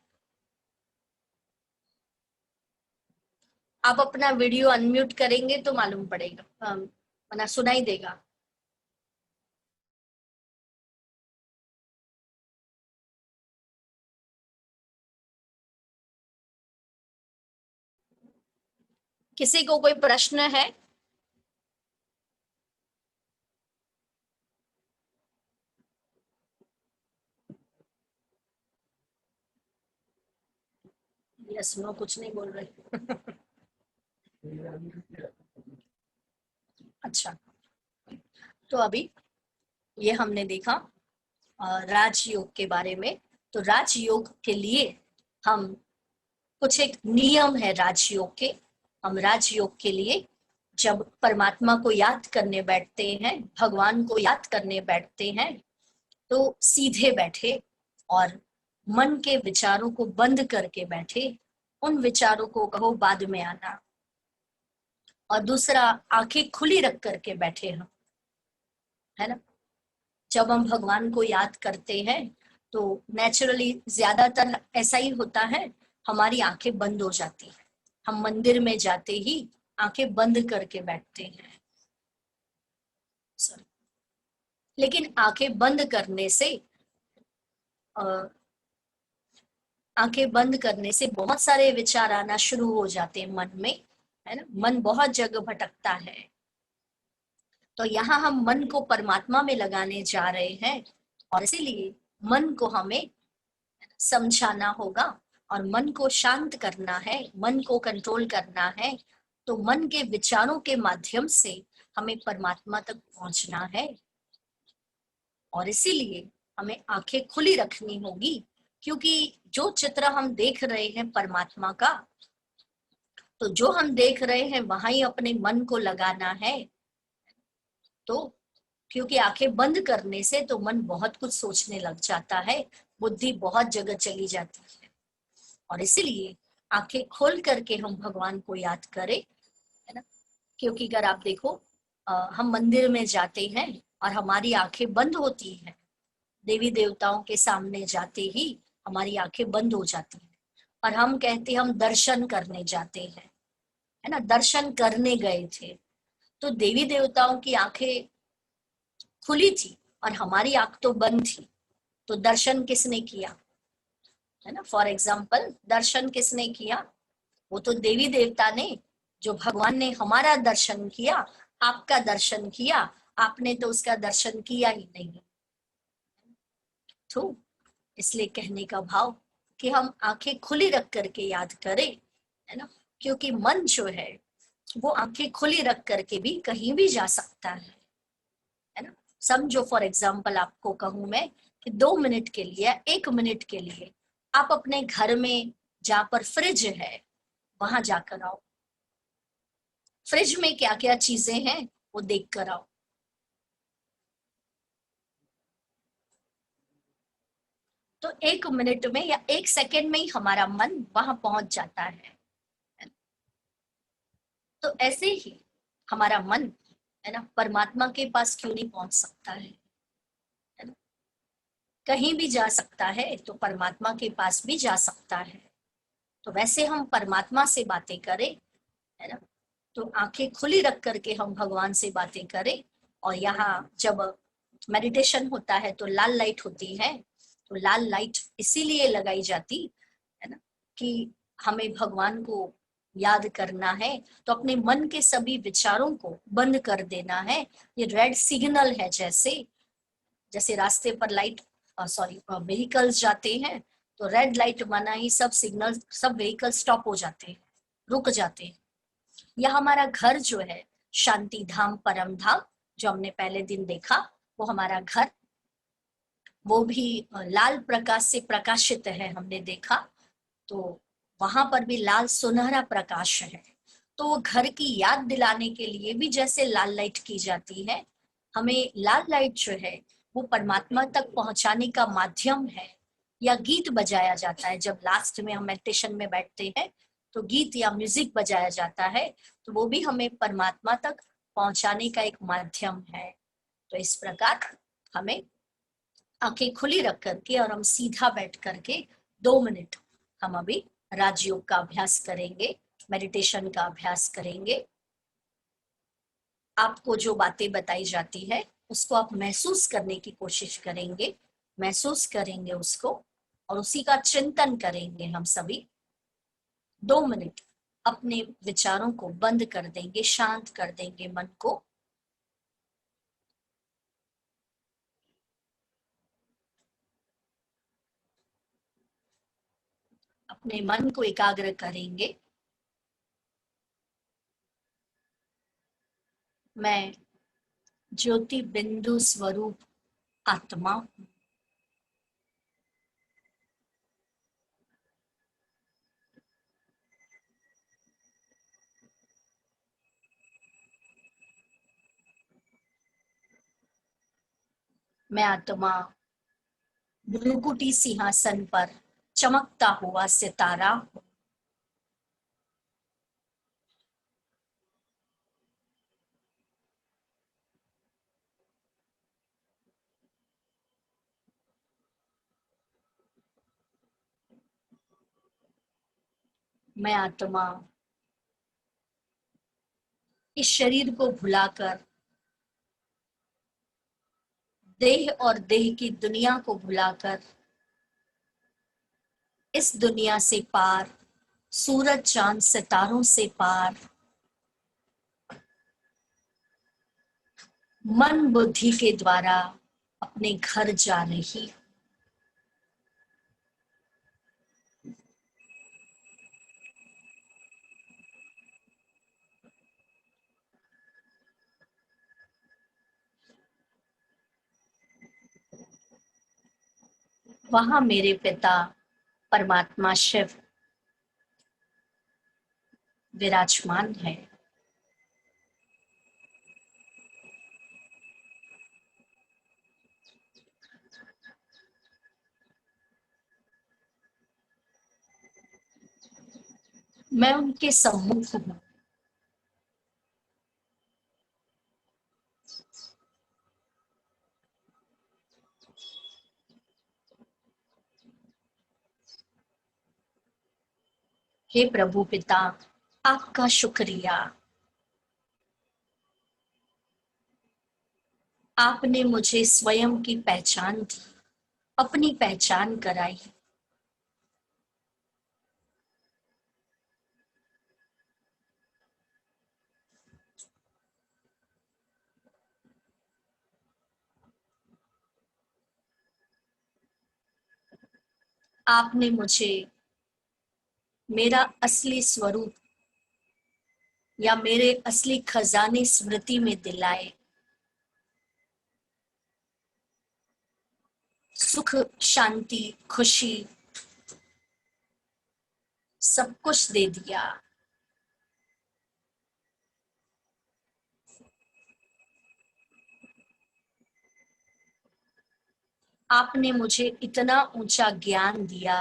आप अपना वीडियो अनम्यूट करेंगे तो मालूम पड़ेगा, वरना सुनाई देगा। किसी को कोई प्रश्न है? यस नो कुछ नहीं बोल रहे। अच्छा, तो अभी ये हमने देखा राजयोग के बारे में। तो राजयोग के लिए हम कुछ एक नियम है राजयोग के। हम राजयोग के लिए जब परमात्मा को याद करने बैठते हैं, भगवान को याद करने बैठते हैं, तो सीधे बैठे और मन के विचारों को बंद करके बैठे। उन विचारों को कहो बाद में आना। और दूसरा, आंखें खुली रख करके बैठे हम, है ना। जब हम भगवान को याद करते हैं तो नेचुरली ज्यादातर ऐसा ही होता है, हमारी आंखें बंद हो जाती हैं। हम मंदिर में जाते ही आंखें बंद करके बैठते हैं। सॉरी, लेकिन आंखें बंद करने से आंखें बंद करने से बहुत सारे विचार आना शुरू हो जाते हैं मन में, है ना। मन बहुत जगह भटकता है। तो यहाँ हम मन को परमात्मा में लगाने जा रहे हैं, और इसीलिए मन को हमें समझाना होगा और मन को शांत करना है, मन को कंट्रोल करना है। तो मन के विचारों के माध्यम से हमें परमात्मा तक पहुंचना है, और इसीलिए हमें आंखें खुली रखनी होगी। क्योंकि जो चित्र हम देख रहे हैं परमात्मा का, तो जो हम देख रहे हैं वहां ही अपने मन को लगाना है। तो क्योंकि आंखें बंद करने से तो मन बहुत कुछ सोचने लग जाता है, बुद्धि बहुत जगह चली जाती है। और इसीलिए आंखें खोल करके हम भगवान को याद करें, है ना। क्योंकि अगर आप देखो, हम मंदिर में जाते हैं और हमारी आंखें बंद होती हैं, देवी देवताओं के सामने जाते ही हमारी आंखें बंद हो जाती हैं, और हम कहते हम दर्शन करने जाते हैं, है ना, दर्शन करने गए थे। तो देवी देवताओं की आंखें खुली थी और हमारी आंख तो बंद थी। तो दर्शन किसने किया, है ना। फॉर एग्जाम्पल, दर्शन किसने किया? वो तो देवी देवता ने। जो भगवान ने हमारा दर्शन किया, आपका दर्शन किया, आपने तो उसका दर्शन किया ही नहीं। तो इसलिए कहने का भाव कि हम आंखें खुली रख करके याद करें, है ना। क्योंकि मन जो है वो आंखें खुली रख करके भी कहीं भी जा सकता है ना। समझो, फॉर एग्जाम्पल आपको कहूं मैं कि 2 मिनट के लिए, 1 मिनट के लिए आप अपने घर में जहां पर फ्रिज है वहां जाकर आओ। फ्रिज में क्या क्या चीजें हैं वो देख कर आओ। तो 1 मिनट में या 1 सेकेंड में ही हमारा मन वहां पहुंच जाता है। तो ऐसे ही हमारा मन, है ना, परमात्मा के पास क्यों नहीं पहुंच सकता है ना। कहीं भी जा सकता है तो परमात्मा के पास भी जा सकता है। तो वैसे हम परमात्मा से बातें करें, है ना। तो आंखें खुली रख करके हम भगवान से बातें करें। और यहाँ जब मेडिटेशन होता है तो लाल लाइट होती है। तो लाल लाइट इसीलिए लगाई जाती है ना कि हमें भगवान को याद करना है, तो अपने मन के सभी विचारों को बंद कर देना है। ये रेड सिग्नल है, जैसे जैसे रास्ते पर लाइट, सॉरी, व्हीकल्स जाते हैं, तो रेड लाइट माना ही सब सिग्नल, सब व्हीकल स्टॉप हो जाते हैं, रुक जाते हैं। यह हमारा घर जो है, शांति धाम परम धाम, जो हमने पहले दिन देखा, वो हमारा घर, वो भी लाल प्रकाश से प्रकाशित है, हमने देखा। तो वहां पर भी लाल सुनहरा प्रकाश है। तो वो घर की याद दिलाने के लिए भी जैसे लाल लाइट की जाती है, हमें लाल लाइट जो है वो परमात्मा तक पहुंचाने का माध्यम है। या गीत बजाया जाता है, जब लास्ट में हम मेडिटेशन में बैठते हैं तो गीत या म्यूजिक बजाया जाता है, तो वो भी हमें परमात्मा तक पहुंचाने का एक माध्यम है। तो इस प्रकार हमें आंखें खुली रख करके और हम सीधा बैठ करके 2 मिनट हम अभी राजयोग का अभ्यास करेंगे, मेडिटेशन का अभ्यास करेंगे। आपको जो बातें बताई जाती है उसको आप महसूस करने की कोशिश करेंगे, महसूस करेंगे उसको, और उसी का चिंतन करेंगे हम सभी। 2 मिनट अपने विचारों को बंद कर देंगे, शांत कर देंगे मन को। अपने मन को एकाग्र करेंगे। मैं ज्योति बिंदु स्वरूप आत्मा हूं। मैं आत्मा भृकुटी सिंहासन पर चमकता हुआ सितारा हूं। मैं आत्मा इस शरीर को भुलाकर, देह और देह की दुनिया को भुलाकर, इस दुनिया से पार, सूरज चांद सितारों से पार, मन बुद्धि के द्वारा अपने घर जा रही हूं। वहां मेरे पिता परमात्मा शिव विराजमान है। मैं उनके सम्मुख हूं। हे प्रभु पिता, आपका शुक्रिया। आपने मुझे स्वयं की पहचान दी, अपनी पहचान कराई। आपने मुझे मेरा असली स्वरूप या मेरे असली खजाने स्मृति में दिलाए। सुख, शांति, खुशी सब कुछ दे दिया। आपने मुझे इतना ऊंचा ज्ञान दिया।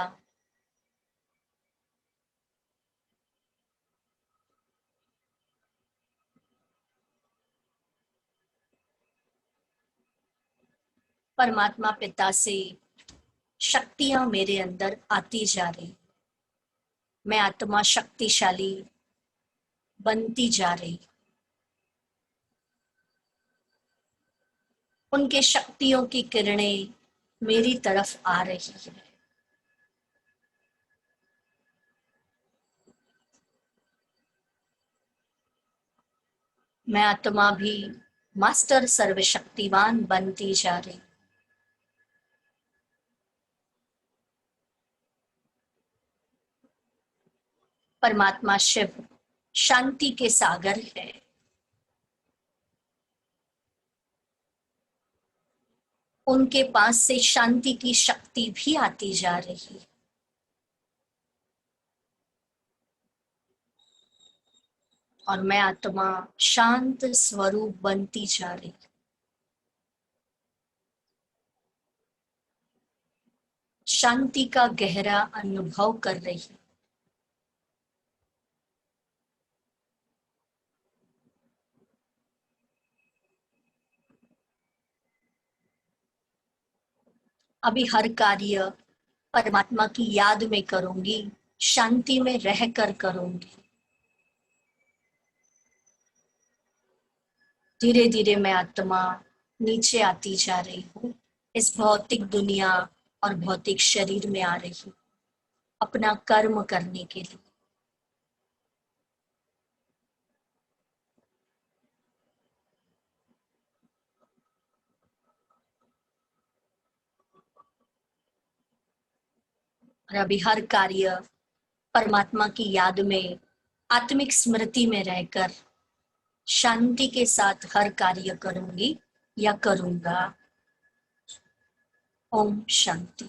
परमात्मा पिता से शक्तियां मेरे अंदर आती जा रही। मैं आत्मा शक्तिशाली बनती जा रही। उनके शक्तियों की किरणें मेरी तरफ आ रही है। मैं आत्मा भी मास्टर सर्वशक्तिवान बनती जा रही। परमात्मा शिव शांति के सागर है। उनके पास से शांति की शक्ति भी आती जा रही। और मैं आत्मा शांत स्वरूप बनती जा रही। शांति का गहरा अनुभव कर रही। अभी हर कार्य परमात्मा की याद में करूंगी, शांति में रहकर करूंगी। धीरे धीरे मैं आत्मा नीचे आती जा रही हूँ, इस भौतिक दुनिया और भौतिक शरीर में आ रही हूँ अपना कर्म करने के लिए। और अभी हर कार्य परमात्मा की याद में, आत्मिक स्मृति में रहकर शांति के साथ हर कार्य करूंगी या करूंगा। ओम शांति।